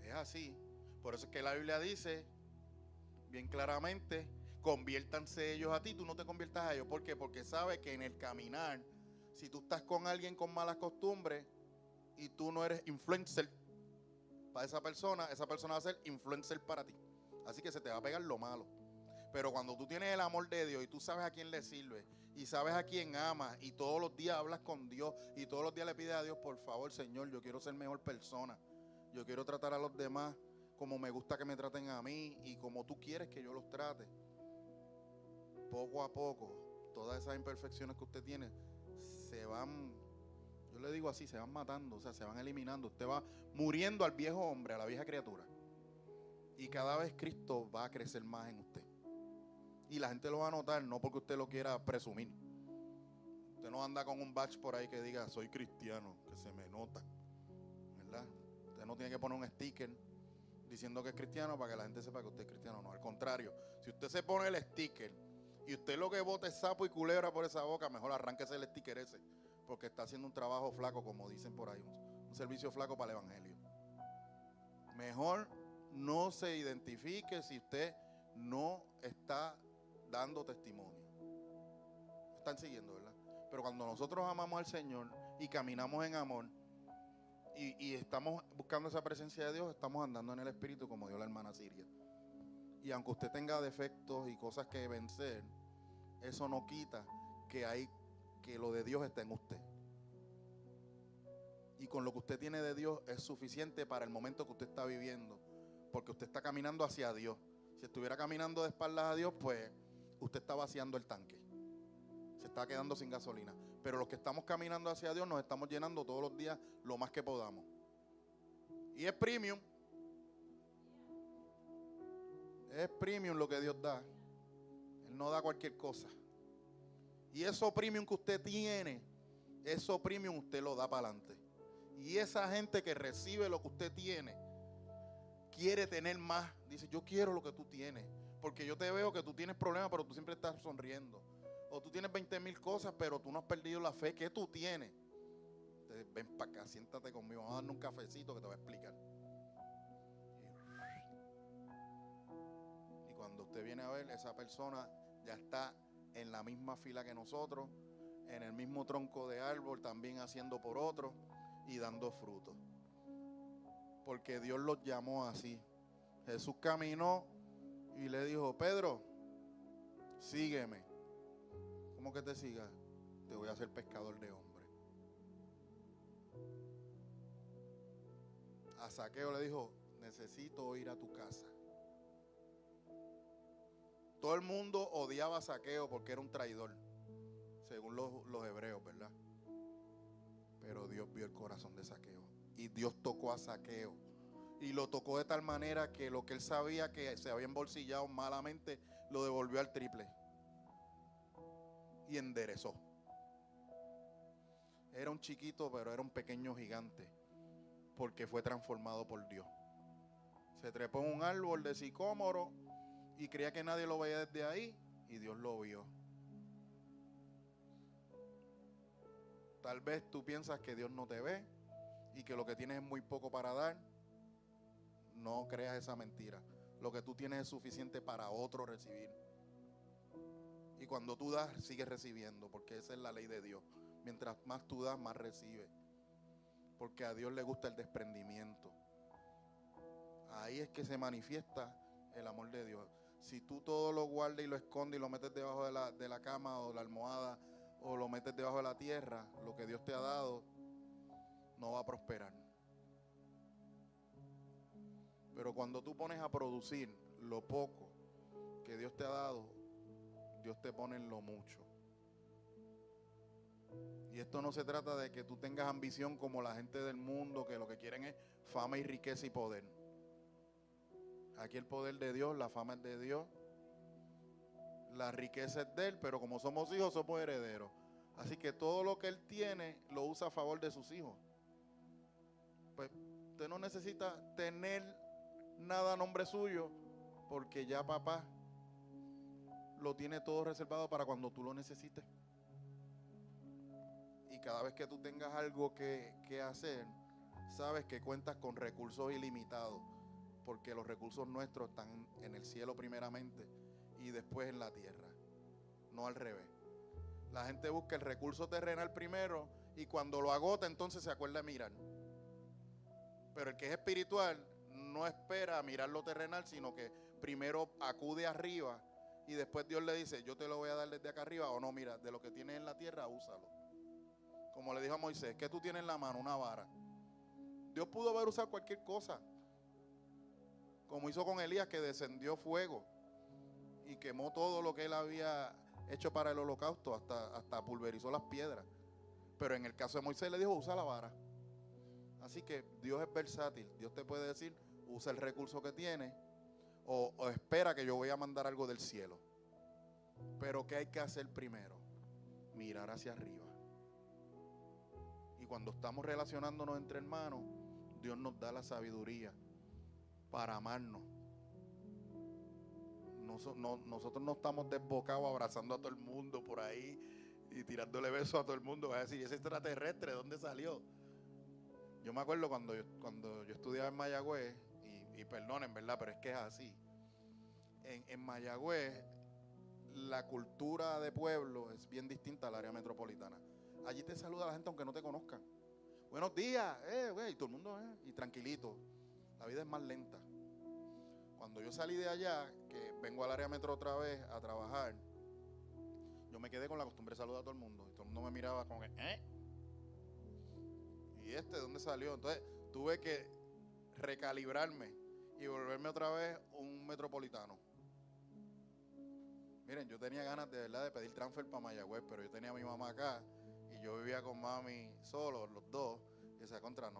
Es así. Por eso es que la Biblia dice bien claramente: conviértanse ellos a ti, tú no te conviertas a ellos. ¿Por qué? Porque sabe que en el caminar, si tú estás con alguien con malas costumbres y tú no eres influencer para esa persona va a ser influencer para ti. Así que se te va a pegar lo malo. Pero cuando tú tienes el amor de Dios y tú sabes a quién le sirve y sabes a quién amas y todos los días hablas con Dios y todos los días le pides a Dios: por favor, Señor, yo quiero ser mejor persona, yo quiero tratar a los demás como me gusta que me traten a mí y como tú quieres que yo los trate. Poco a poco, todas esas imperfecciones que usted tiene se van, yo le digo así, se van matando, o sea, se van eliminando. Usted va muriendo al viejo hombre, a la vieja criatura. Y cada vez Cristo va a crecer más en usted. Y la gente lo va a notar, no porque usted lo quiera presumir. Usted no anda con un badge por ahí que diga soy cristiano, que se me nota, ¿verdad? Usted no tiene que poner un sticker diciendo que es cristiano para que la gente sepa que usted es cristiano. No, al contrario, si usted se pone el sticker y usted lo que bota es sapo y culebra por esa boca, mejor arránquese el sticker ese, porque está haciendo un trabajo flaco, como dicen por ahí, un servicio flaco para el evangelio. Mejor no se identifique si usted no está dando testimonio. Están siguiendo, ¿verdad? Pero cuando nosotros amamos al Señor y caminamos en amor y estamos buscando esa presencia de Dios, estamos andando en el Espíritu, como dijo la hermana Siria. Y aunque usted tenga defectos y cosas que vencer, eso no quita que lo de Dios está en usted. Y con lo que usted tiene de Dios es suficiente para el momento que usted está viviendo, porque usted está caminando hacia Dios. Si estuviera caminando de espaldas a Dios, pues usted está vaciando el tanque, se está quedando sin gasolina. Pero los que estamos caminando hacia Dios nos estamos llenando todos los días lo más que podamos. Y es premium. Es premium lo que Dios da. Él no da cualquier cosa. Y eso premium que usted tiene, eso premium usted lo da para adelante. Y esa gente que recibe lo que usted tiene, quiere tener más. Dice: yo quiero lo que tú tienes, porque yo te veo que tú tienes problemas, pero tú siempre estás sonriendo. O tú tienes 20,000 cosas, pero tú no has perdido la fe que tú tienes. Entonces, ven para acá, siéntate conmigo, vamos a darle un cafecito que te voy a explicar. Y cuando usted viene a ver, esa persona ya está en la misma fila que nosotros, en el mismo tronco de árbol, también haciendo por otro y dando fruto. Porque Dios los llamó así. Jesús caminó y le dijo: Pedro, sígueme. ¿Cómo que te siga? Te voy a hacer pescador de hombres. A Zaqueo le dijo: necesito ir a tu casa. Todo el mundo odiaba a Zaqueo porque era un traidor, según los hebreos, ¿verdad? Pero Dios vio el corazón de Zaqueo y Dios tocó a Zaqueo y lo tocó de tal manera que lo que él sabía que se había embolsillado malamente, lo devolvió al triple y enderezó. Era un chiquito, pero era un pequeño gigante, porque fue transformado por Dios. Se trepó en un árbol de sicómoro y creía que nadie lo veía desde ahí, y Dios lo vio. Tal vez tú piensas que Dios no te ve y que lo que tienes es muy poco para dar. No creas esa mentira. Lo que tú tienes es suficiente para otro recibir. Y cuando tú das, sigues recibiendo, porque esa es la ley de Dios. Mientras más tú das, más recibes. Porque a Dios le gusta el desprendimiento. Ahí es que se manifiesta el amor de Dios. Si tú todo lo guardas y lo escondes y lo metes debajo de la cama o la almohada, o lo metes debajo de la tierra, lo que Dios te ha dado no va a prosperar. Pero cuando tú pones a producir lo poco que Dios te ha dado, Dios te pone en lo mucho. Y esto no se trata de que tú tengas ambición como la gente del mundo, que lo que quieren es fama y riqueza y poder. Aquí el poder de Dios, la fama es de Dios, la riqueza es de Él, pero como somos hijos, somos herederos. Así que todo lo que Él tiene, lo usa a favor de sus hijos. Pues usted no necesita tener nada a nombre suyo, porque ya papá lo tiene todo reservado para cuando tú lo necesites. Y cada vez que tú tengas algo que hacer, sabes que cuentas con recursos ilimitados, porque los recursos nuestros están en el cielo primeramente y después en la tierra, no al revés. La gente busca el recurso terrenal primero y cuando lo agota entonces se acuerda de mirar. Pero el que es espiritual no espera a mirar lo terrenal, sino que primero acude arriba y después Dios le dice, yo te lo voy a dar desde acá arriba, o no, mira, de lo que tienes en la tierra, úsalo. Como le dijo a Moisés, ¿qué tú tienes en la mano? Una vara. Dios pudo haber usado cualquier cosa, como hizo con Elías, que descendió fuego y quemó todo lo que él había hecho para el holocausto, hasta pulverizó las piedras. Pero en el caso de Moisés le dijo, usa la vara. Así que Dios es versátil. Dios te puede decir, usa el recurso que tiene, o espera que yo voy a mandar algo del cielo. Pero ¿qué hay que hacer primero? Mirar hacia arriba. Y cuando estamos relacionándonos entre hermanos, Dios nos da la sabiduría para amarnos. Nosotros no estamos desbocados abrazando a todo el mundo por ahí y tirándole besos a todo el mundo. Va a decir, ese extraterrestre, ¿dónde salió? Yo me acuerdo cuando yo estudiaba en Mayagüez, y perdonen, ¿verdad? Pero es que es así. En Mayagüez, la cultura de pueblo es bien distinta al área metropolitana. Allí te saluda la gente aunque no te conozcan. Buenos días, güey, y todo el mundo, y tranquilito. La vida es más lenta. Cuando yo salí de allá, que vengo al área metro otra vez a trabajar, yo me quedé con la costumbre de saludar a todo el mundo. Y todo el mundo me miraba como que, ¿y de dónde salió? Entonces tuve que recalibrarme y volverme otra vez un metropolitano. Miren, yo tenía ganas de verdad de pedir transfer para Mayagüez, pero yo tenía a mi mamá acá y yo vivía con mami solo, los dos. Y esa contra,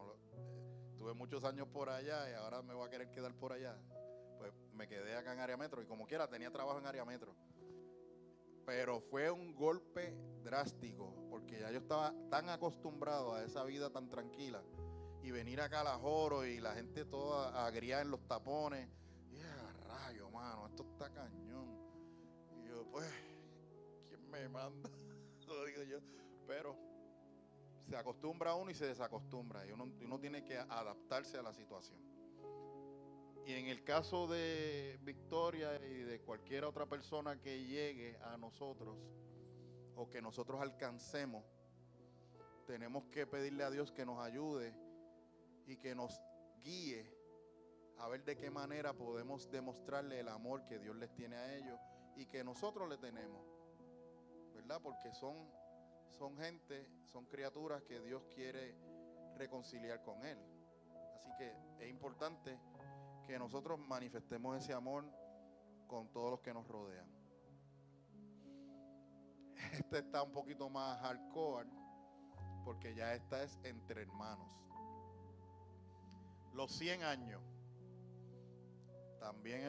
tuve muchos años por allá y ahora me voy a querer quedar por allá. Pues me quedé acá en área metro y como quiera tenía trabajo en área metro. Pero fue un golpe drástico porque ya yo estaba tan acostumbrado a esa vida tan tranquila y venir acá a la Joro y la gente toda agriada en los tapones. Y rayo, mano, esto está cañón. Y yo, pues, ¿quién me manda? Lo digo yo. Pero se acostumbra uno y se desacostumbra y uno tiene que adaptarse a la situación. Y en el caso de Victoria y de cualquier otra persona que llegue a nosotros o que nosotros alcancemos, tenemos que pedirle a Dios que nos ayude y que nos guíe a ver de qué manera podemos demostrarle el amor que Dios les tiene a ellos y que nosotros le tenemos, ¿verdad? Porque son gente, son criaturas que Dios quiere reconciliar con Él. Así que es importante que nosotros manifestemos ese amor con todos los que nos rodean. Este está un poquito más hardcore porque ya esta es entre hermanos. Los 100 años. También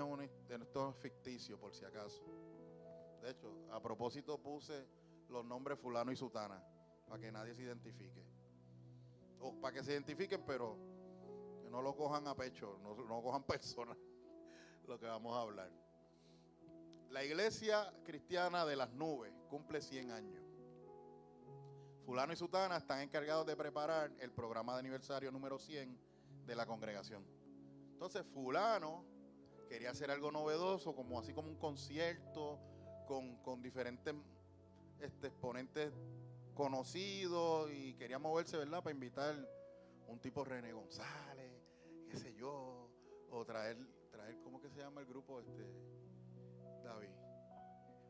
esto es ficticio, por si acaso. De hecho, a propósito puse los nombres fulano y sutana, para que nadie se identifique. O para que se identifiquen, pero que no lo cojan a pecho, no cojan personas lo que vamos a hablar. La iglesia cristiana de las nubes cumple 100 años. Fulano y sutana están encargados de preparar el programa de aniversario número 100 de la congregación. Entonces fulano quería hacer algo novedoso, como así como un concierto con diferentes exponentes conocidos, y quería moverse, ¿verdad?, para invitar un tipo René González, qué sé yo, o traer, ¿cómo que se llama el grupo David?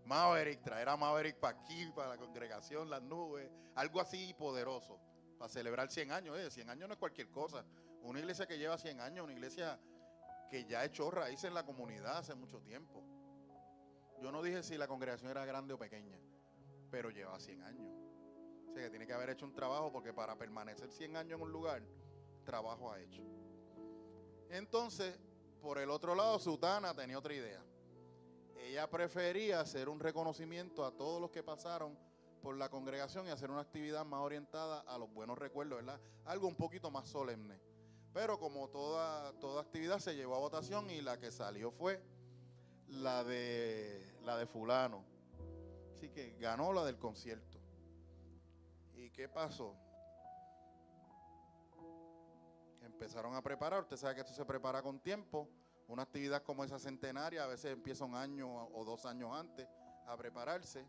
Maverick, traer a Maverick para aquí, para la congregación, las nubes, algo así poderoso, para celebrar 100 años. 100 años no es cualquier cosa. Una iglesia que lleva 100 años, una iglesia que ya echó raíces en la comunidad hace mucho tiempo. Yo no dije si la congregación era grande o pequeña, pero lleva 100 años. O sea que tiene que haber hecho un trabajo, porque para permanecer 100 años en un lugar, trabajo ha hecho. Entonces, por el otro lado, sutana tenía otra idea. Ella prefería hacer un reconocimiento a todos los que pasaron por la congregación y hacer una actividad más orientada a los buenos recuerdos, ¿verdad? Algo un poquito más solemne. Pero como toda actividad se llevó a votación, y la que salió fue la de fulano. Así que ganó la del concierto. ¿Y qué pasó? Empezaron a preparar. Usted sabe que esto se prepara con tiempo. Una actividad como esa centenaria a veces empieza un año o 2 años antes a prepararse.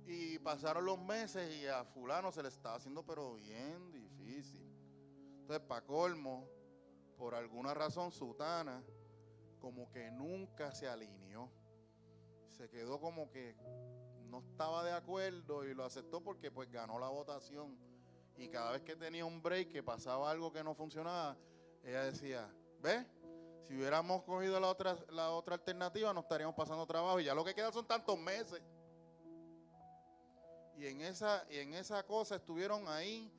Y pasaron los meses y a fulano se le estaba haciendo pero bien difícil. Entonces, para colmo, por alguna razón, sutana como que nunca se alineó. Se quedó como que no estaba de acuerdo, y lo aceptó porque pues ganó la votación. Y cada vez que tenía un break, que pasaba algo que no funcionaba, ella decía, ¿ves? Si hubiéramos cogido la otra alternativa, no estaríamos pasando trabajo, y ya lo que queda son tantos meses. Y en esa cosa estuvieron ahí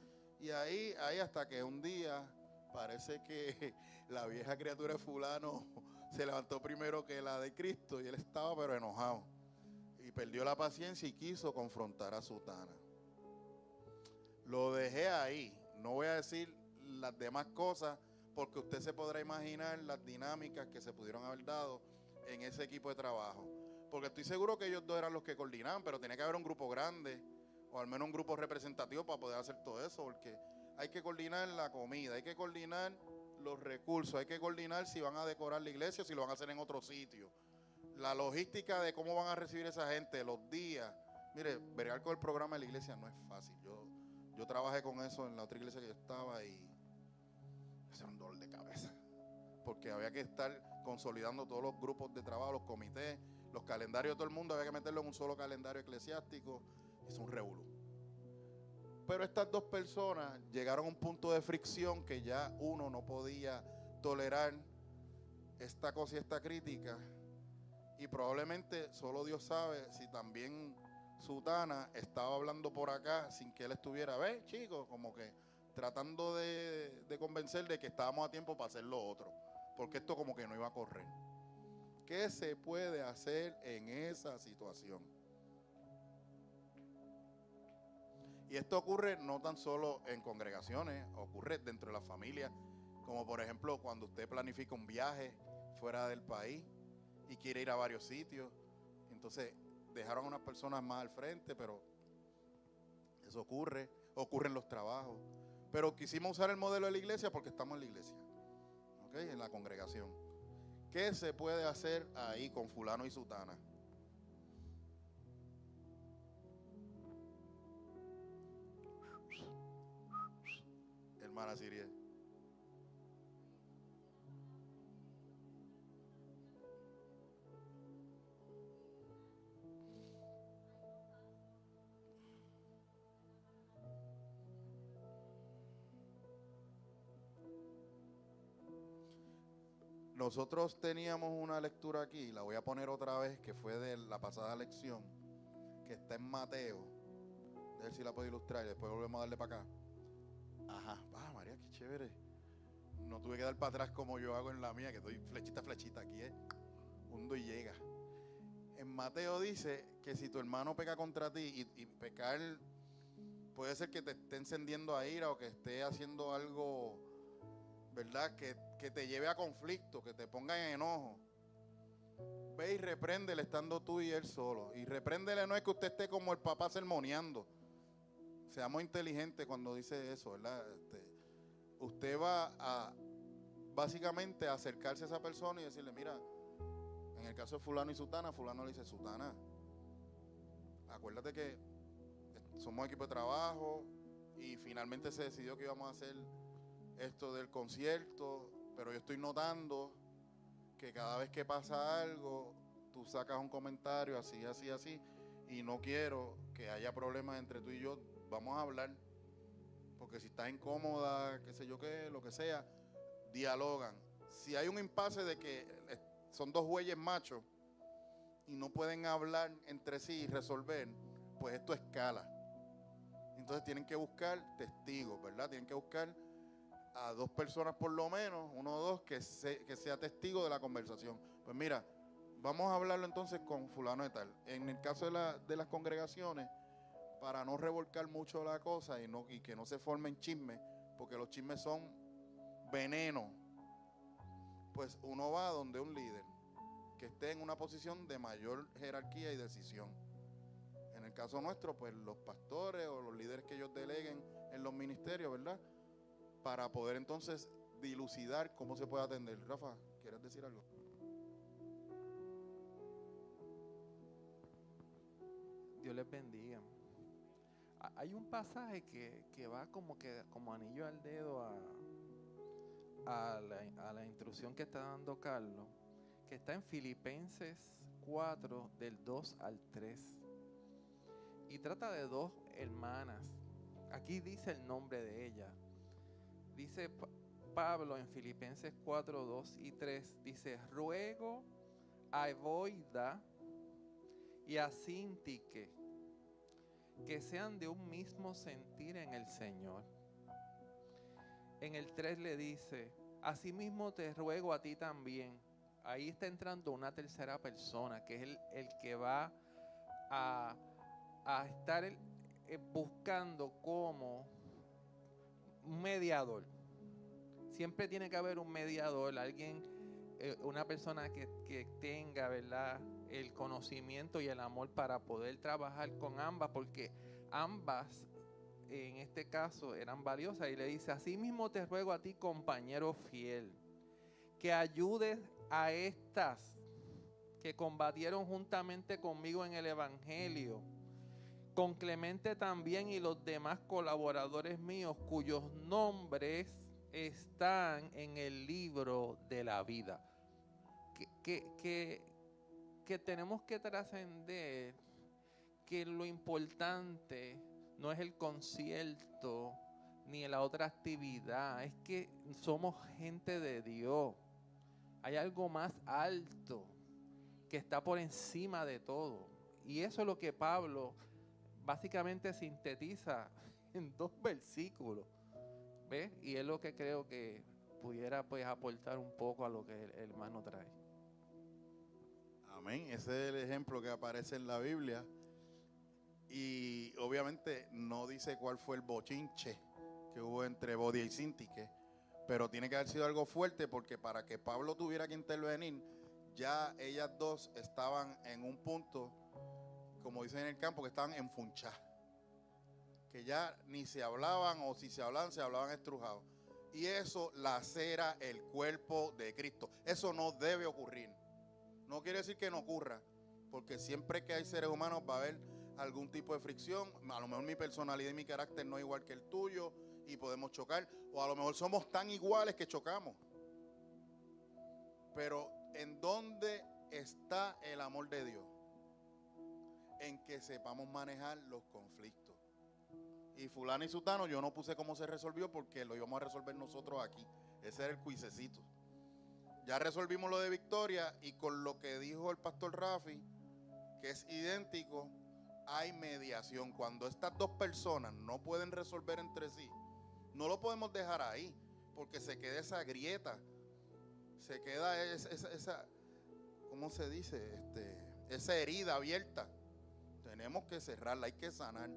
hasta que un día parece que la vieja criatura de fulano se levantó primero que la de Cristo, y él estaba pero enojado y perdió la paciencia y quiso confrontar a sutana. Lo dejé ahí, no voy a decir las demás cosas, porque usted se podrá imaginar las dinámicas que se pudieron haber dado en ese equipo de trabajo. Porque estoy seguro que ellos dos eran los que coordinaban, pero tenía que haber un grupo grande, o al menos un grupo representativo, para poder hacer todo eso, porque hay que coordinar la comida, hay que coordinar los recursos, hay que coordinar si van a decorar la iglesia o si lo van a hacer en otro sitio. La logística de cómo van a recibir esa gente, los días. Mire, bregar con el programa de la iglesia no es fácil. Yo trabajé con eso en la otra iglesia que yo estaba, y eso era un dolor de cabeza, porque había que estar consolidando todos los grupos de trabajo, los comités, los calendarios de todo el mundo, había que meterlo en un solo calendario eclesiástico. Es un revolú. Pero estas dos personas llegaron a un punto de fricción que ya uno no podía tolerar esta cosa y esta crítica, y probablemente solo Dios sabe si también sutana estaba hablando por acá sin que él estuviera, ¿ves, chicos? Como que tratando de convencer de que estábamos a tiempo para hacer lo otro, porque esto como que no iba a correr. ¿Qué se puede hacer en esa situación? Y esto ocurre no tan solo en congregaciones, ocurre dentro de la familia, como por ejemplo cuando usted planifica un viaje fuera del país y quiere ir a varios sitios. Entonces dejaron a unas personas más al frente, pero eso ocurre en los trabajos. Pero quisimos usar el modelo de la iglesia porque estamos en la iglesia, ¿ok? En la congregación. ¿Qué se puede hacer ahí con fulano y sutana? Hermana Siria. Nosotros teníamos una lectura aquí, la voy a poner otra vez, que fue de la pasada lección, que está en Mateo. A ver si la puedo ilustrar y después volvemos a darle para acá. Ajá, María, qué chévere. No tuve que dar para atrás como yo hago en la mía, que doy flechita, flechita. Aquí es hundo y llega. En Mateo dice que si tu hermano peca contra ti, y pecar puede ser que te esté encendiendo a ira o que esté haciendo algo, ¿verdad? Que te lleve a conflicto, que te ponga en enojo. Ve y repréndele estando tú y él solo. Y repréndele no es que usted esté como el papá sermoneando. Seamos inteligentes cuando dice eso, ¿verdad? Usted va a básicamente acercarse a esa persona y decirle, mira, en el caso de fulano y sutana, fulano le dice, sutana, acuérdate que somos equipo de trabajo y finalmente se decidió que íbamos a hacer esto del concierto, pero yo estoy notando que cada vez que pasa algo, tú sacas un comentario así, así, así, y no quiero que haya problemas entre tú y yo. Vamos a hablar, porque si estás incómoda, qué sé yo qué, lo que sea, dialogan. Si hay un impasse de que son dos bueyes machos y no pueden hablar entre sí y resolver, pues esto escala. Entonces tienen que buscar testigos, ¿verdad? Tienen que buscar a dos personas por lo menos, uno o dos, que sea testigo de la conversación. Pues mira, vamos a hablarlo entonces con fulano de tal. En el caso de las congregaciones, para no revolcar mucho la cosa y que no se formen chismes, porque los chismes son veneno, pues uno va donde un líder que esté en una posición de mayor jerarquía y decisión. En el caso nuestro, pues los pastores o los líderes que ellos deleguen en los ministerios, ¿verdad? Para poder entonces dilucidar cómo se puede atender. Rafa, ¿quieres decir algo? Dios les bendiga. Hay un pasaje que va como anillo al dedo a la instrucción que está dando Carlos, que está en Filipenses 4, del 2 al 3. Y trata de dos hermanas. Aquí dice el nombre de ella. Dice Pablo en Filipenses 4, 2 y 3, dice, ruego a Evoida y a Sintique que sean de un mismo sentir en el Señor. En el 3 le dice, asimismo te ruego a ti también. Ahí está entrando una tercera persona, que es el que va a estar buscando como un mediador. Siempre tiene que haber un mediador, alguien, una persona que tenga, ¿verdad?, el conocimiento y el amor para poder trabajar con ambas, porque ambas en este caso eran valiosas. Y le dice, así mismo te ruego a ti, compañero fiel, que ayudes a estas que combatieron juntamente conmigo en el evangelio, con Clemente también y los demás colaboradores míos, cuyos nombres están en el libro de la vida. Que tenemos que trascender que lo importante no es el concierto ni la otra actividad, es que somos gente de Dios. Hay algo más alto que está por encima de todo, y eso es lo que Pablo básicamente sintetiza en 2 versículos, ¿ves? Y es lo que creo que pudiera pues aportar un poco a lo que el hermano trae. Amén. Ese es el ejemplo que aparece en la Biblia. Y obviamente no dice cuál fue el bochinche que hubo entre Evodia y Sintique, pero tiene que haber sido algo fuerte, porque para que Pablo tuviera que intervenir, ya ellas dos estaban en un punto, como dicen en el campo, que estaban enfunchadas, que ya ni se hablaban, o si se hablaban estrujados. Y eso lacera el cuerpo de Cristo. Eso no debe ocurrir. No quiere decir que no ocurra, porque siempre que hay seres humanos va a haber algún tipo de fricción. A lo mejor mi personalidad y mi carácter no es igual que el tuyo y podemos chocar, o a lo mejor somos tan iguales que chocamos. Pero ¿en dónde está el amor de Dios? En que sepamos manejar los conflictos. Y fulano y sutano yo no puse cómo se resolvió, porque lo íbamos a resolver nosotros aquí. Ese era el cuisecito. Ya resolvimos lo de Victoria, y con lo que dijo el pastor Rafi, que es idéntico, hay mediación. Cuando estas dos personas no pueden resolver entre sí, no lo podemos dejar ahí. porque se queda esa grieta, se queda esa ¿cómo se dice? Esa herida abierta. Tenemos que cerrarla, hay que sanar,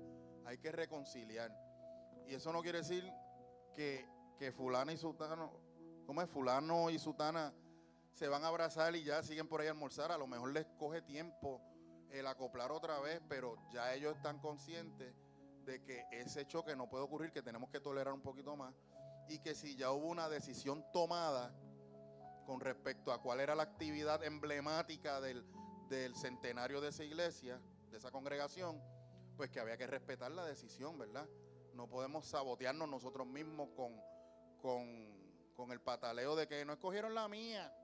hay que reconciliar. Y eso no quiere decir que fulano y sutano, ¿cómo es? Fulano y sutana se van a abrazar y ya siguen por ahí a almorzar. A lo mejor les coge tiempo el acoplar otra vez, pero ya ellos están conscientes de que ese choque no puede ocurrir, que tenemos que tolerar un poquito más, y que si ya hubo una decisión tomada con respecto a cuál era la actividad emblemática del centenario de esa iglesia, de esa congregación, pues que había que respetar la decisión, ¿verdad? No podemos sabotearnos nosotros mismos con el pataleo de que no escogieron la mía,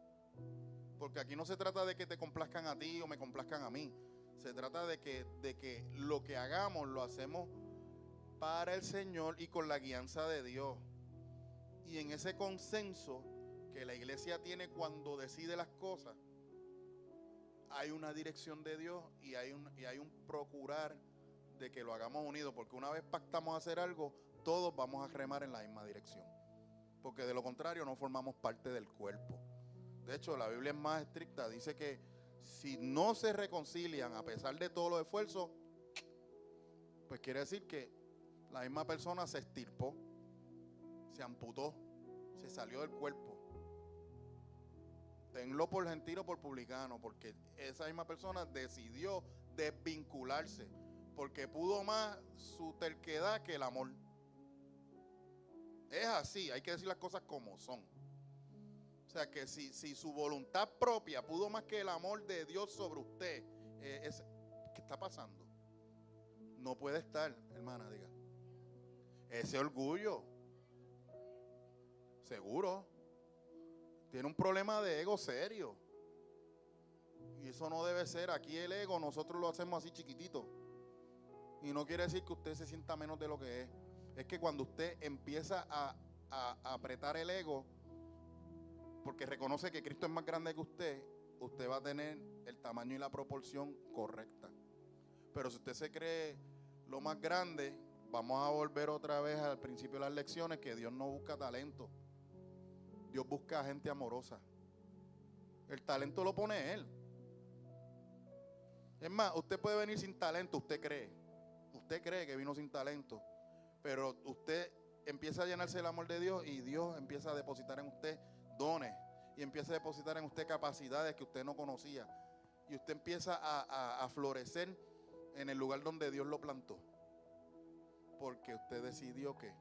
porque aquí no se trata de que te complazcan a ti o me complazcan a mí. Se trata de que lo que hagamos lo hacemos para el Señor y con la guianza de Dios. Y en ese consenso que la iglesia tiene cuando decide las cosas, hay una dirección de Dios y hay un procurar de que lo hagamos unidos, porque una vez pactamos hacer algo, todos vamos a remar en la misma dirección, porque de lo contrario no formamos parte del cuerpo. De hecho, la Biblia es más estricta, dice que si no se reconcilian a pesar de todos los esfuerzos, pues quiere decir que la misma persona se estirpó, se amputó, se salió del cuerpo. Tenlo por gentil o por publicano, porque esa misma persona decidió desvincularse, porque pudo más su terquedad que el amor. Es así, hay que decir las cosas como son. O sea que si su voluntad propia pudo más que el amor de Dios sobre usted, ¿qué está pasando? No puede estar, hermana, diga. Ese orgullo, seguro, tiene un problema de ego serio. Y eso no debe ser. Aquí el ego nosotros lo hacemos así chiquitito. Y no quiere decir que usted se sienta menos de lo que es. Es que cuando usted empieza a apretar el ego, porque reconoce que Cristo es más grande que usted va a tener el tamaño y la proporción correcta. Pero si usted se cree lo más grande, vamos a volver otra vez al principio de las lecciones, que Dios no busca talento. Dios busca gente amorosa. El talento lo pone Él. Es más, usted puede venir sin talento, usted cree que vino sin talento, pero usted empieza a llenarse del amor de Dios y Dios empieza a depositar en usted dones y empieza a depositar en usted capacidades que usted no conocía, y usted empieza a florecer en el lugar donde Dios lo plantó, porque usted decidió que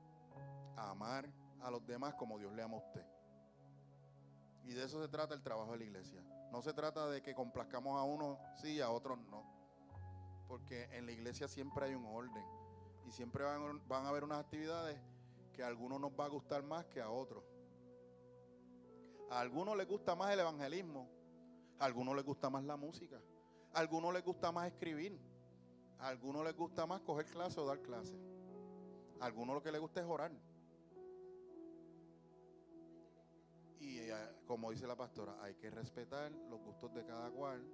amar a los demás como Dios le ama a usted. Y de eso se trata el trabajo de la iglesia. No se trata de que complazcamos a unos sí y a otros no, porque en la iglesia siempre hay un orden y siempre van a haber unas actividades que a algunos nos va a gustar más que a otros. A algunos les gusta más el evangelismo, a algunos les gusta más la música, a algunos les gusta más escribir, a algunos les gusta más coger clase o dar clase, a algunos lo que les gusta es orar. Y como dice la pastora, hay que respetar los gustos de cada cual,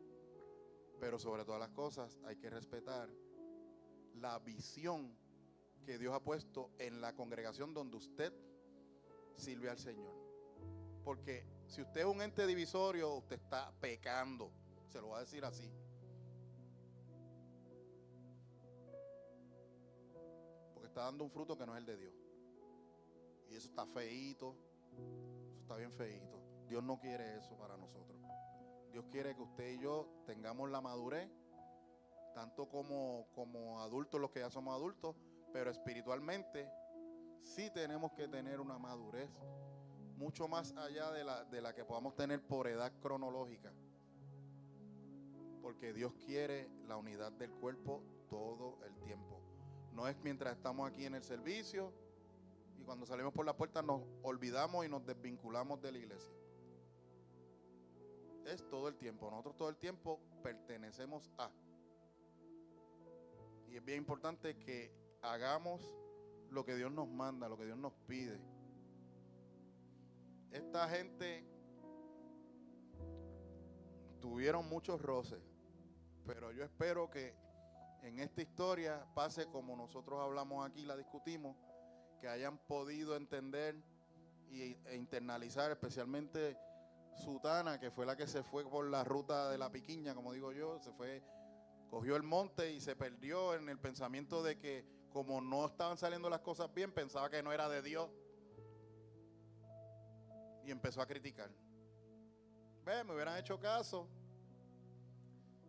pero sobre todas las cosas hay que respetar la visión que Dios ha puesto en la congregación donde usted sirve al Señor. Porque si usted es un ente divisorio, usted está pecando, se lo voy a decir así. Porque está dando un fruto que no es el de Dios. Y eso está feíto. Eso está bien feíto. Dios no quiere eso para nosotros. Dios quiere que usted y yo tengamos la madurez, tanto como adultos, los que ya somos adultos, pero espiritualmente sí tenemos que tener una madurez mucho más allá de la que podamos tener por edad cronológica, porque Dios quiere la unidad del cuerpo todo el tiempo. No es mientras estamos aquí en el servicio y cuando salimos por la puerta nos olvidamos y nos desvinculamos de la iglesia. Es todo el tiempo. Nosotros todo el tiempo pertenecemos a. Y es bien importante que hagamos lo que Dios nos manda, lo que Dios nos pide. Esta gente tuvieron muchos roces, pero yo espero que en esta historia pase como nosotros hablamos aquí, la discutimos, que hayan podido entender e internalizar, especialmente Sutana, que fue la que se fue por la ruta de la piquiña, como digo yo, cogió el monte y se perdió en el pensamiento de que como no estaban saliendo las cosas bien, pensaba que no era de Dios y empezó a criticar. Me hubieran hecho caso.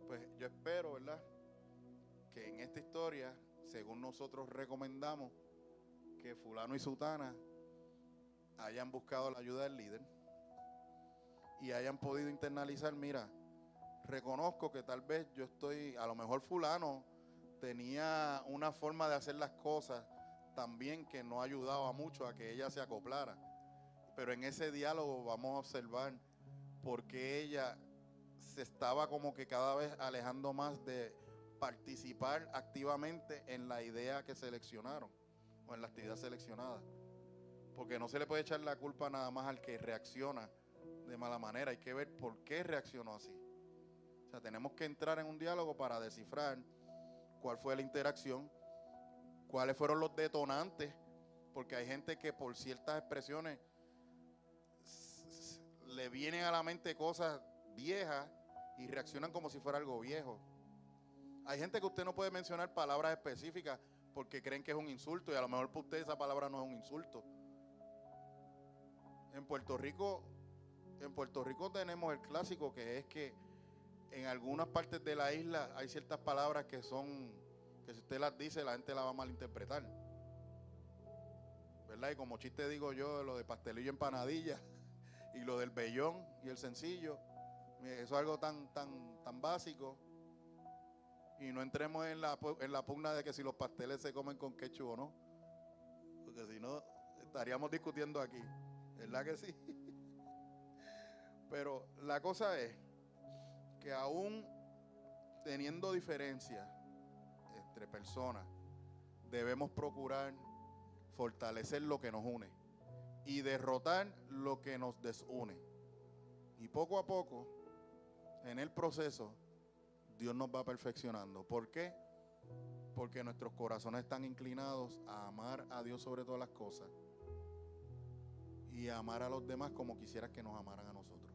Pues yo espero, ¿verdad?, que en esta historia, según nosotros recomendamos, que fulano y sutana hayan buscado la ayuda del líder y hayan podido internalizar, mira, reconozco que tal vez a lo mejor fulano tenía una forma de hacer las cosas también que no ayudaba mucho a que ella se acoplara. Pero en ese diálogo vamos a observar por qué ella se estaba como que cada vez alejando más de participar activamente en la idea que seleccionaron o en la actividad seleccionada. Porque no se le puede echar la culpa nada más al que reacciona de mala manera. Hay que ver por qué reaccionó así. O sea, tenemos que entrar en un diálogo para descifrar cuál fue la interacción, cuáles fueron los detonantes, porque hay gente que por ciertas expresiones le vienen a la mente cosas viejas y reaccionan como si fuera algo viejo. Hay gente que usted no puede mencionar palabras específicas porque creen que es un insulto y a lo mejor para usted esa palabra no es un insulto. En Puerto Rico tenemos el clásico que es que en algunas partes de la isla hay ciertas palabras que si usted las dice la gente la va a malinterpretar, ¿verdad? Y como chiste digo yo, lo de pastelillo y empanadilla y lo del vellón y el sencillo, eso es algo tan básico. Y no entremos en la pugna de que si los pasteles se comen con ketchup o no, porque si no estaríamos discutiendo aquí, ¿verdad que sí? Pero la cosa es que aún teniendo diferencias entre personas, debemos procurar fortalecer lo que nos une y derrotar lo que nos desune. Y poco a poco, en el proceso, Dios nos va perfeccionando. ¿Por qué? Porque nuestros corazones están inclinados a amar a Dios sobre todas las cosas y a amar a los demás como quisiera que nos amaran a nosotros.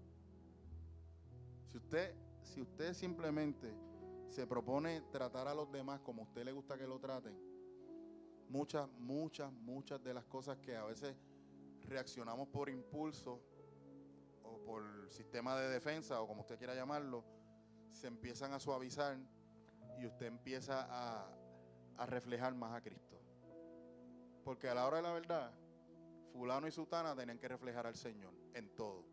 Si usted simplemente se propone tratar a los demás como a usted le gusta que lo traten, muchas de las cosas que a veces reaccionamos por impulso o por sistema de defensa o como usted quiera llamarlo, se empiezan a suavizar y usted empieza a reflejar más a Cristo. Porque a la hora de la verdad, fulano y sutana tenían que reflejar al Señor en todo.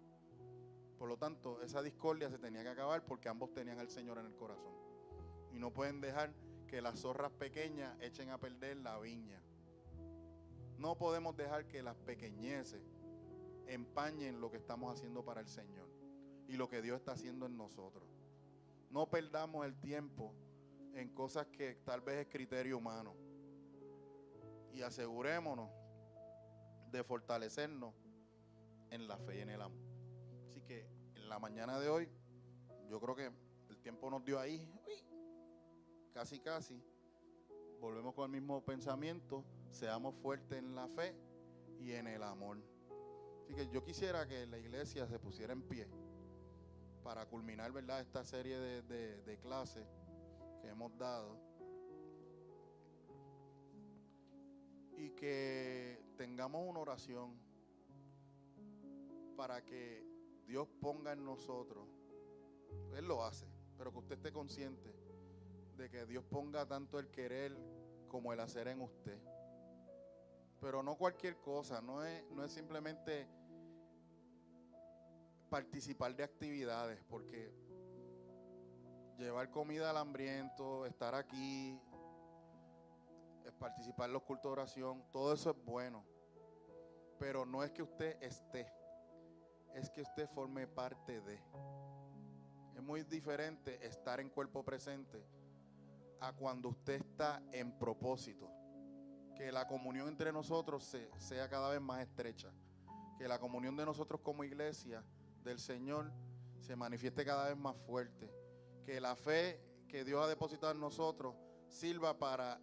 Por lo tanto, esa discordia se tenía que acabar porque ambos tenían al Señor en el corazón. Y no pueden dejar que las zorras pequeñas echen a perder la viña. No podemos dejar que las pequeñeces empañen lo que estamos haciendo para el Señor y lo que Dios está haciendo en nosotros. No perdamos el tiempo en cosas que tal vez es criterio humano. Y asegurémonos de fortalecernos en la fe y en el amor. Así que en la mañana de hoy, yo creo que el tiempo nos dio ahí, casi. Volvemos con el mismo pensamiento, seamos fuertes en la fe y en el amor. Así que yo quisiera que la iglesia se pusiera en pie para culminar, ¿verdad?, esta serie de clases que hemos dado y que tengamos una oración para que Dios ponga en nosotros, Él lo hace, pero que usted esté consciente de que Dios ponga tanto el querer como el hacer en usted. Pero no cualquier cosa, no es simplemente participar de actividades, porque llevar comida al hambriento, estar aquí, participar en los cultos de oración, todo eso es bueno. Pero no es que usted esté, es que usted forme parte de. Es muy diferente estar en cuerpo presente a cuando usted está en propósito. Que la comunión entre nosotros sea cada vez más estrecha. Que la comunión de nosotros como iglesia del Señor se manifieste cada vez más fuerte. Que la fe que Dios ha depositado en nosotros sirva para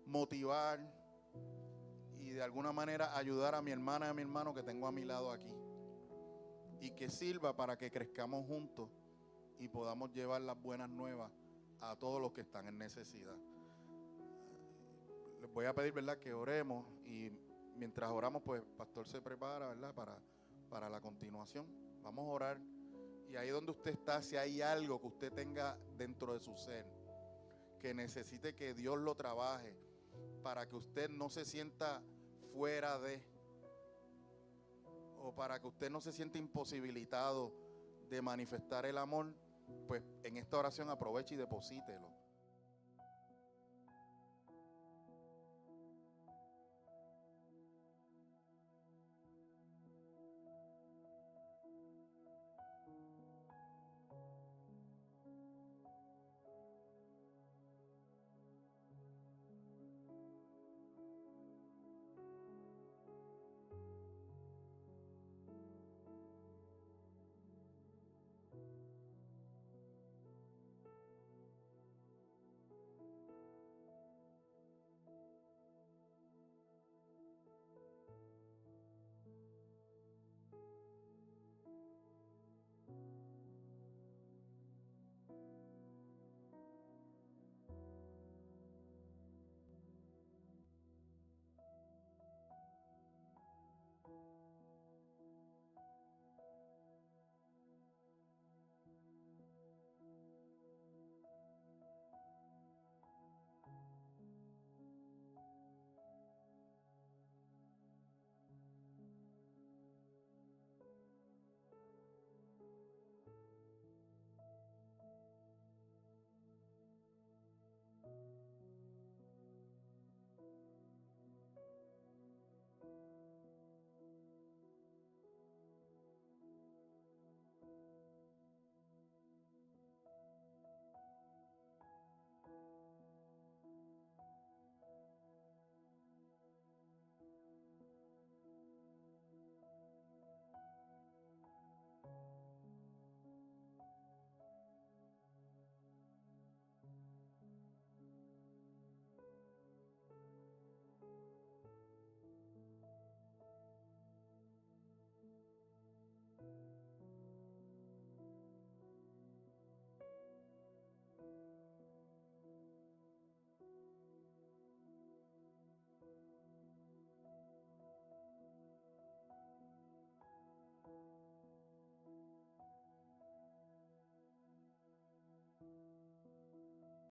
motivar y y de alguna manera ayudar a mi hermana y a mi hermano que tengo a mi lado aquí. Y que sirva para que crezcamos juntos y podamos llevar las buenas nuevas a todos los que están en necesidad. Les voy a pedir, ¿verdad?, que oremos, y mientras oramos, pues pastor se prepara, ¿verdad?, para la continuación. Vamos a orar, y ahí donde usted está, si hay algo que usted tenga dentro de su ser que necesite que Dios lo trabaje para que usted no se sienta fuera de, o para que usted no se sienta imposibilitado de manifestar el amor, pues en esta oración aproveche y deposítelo.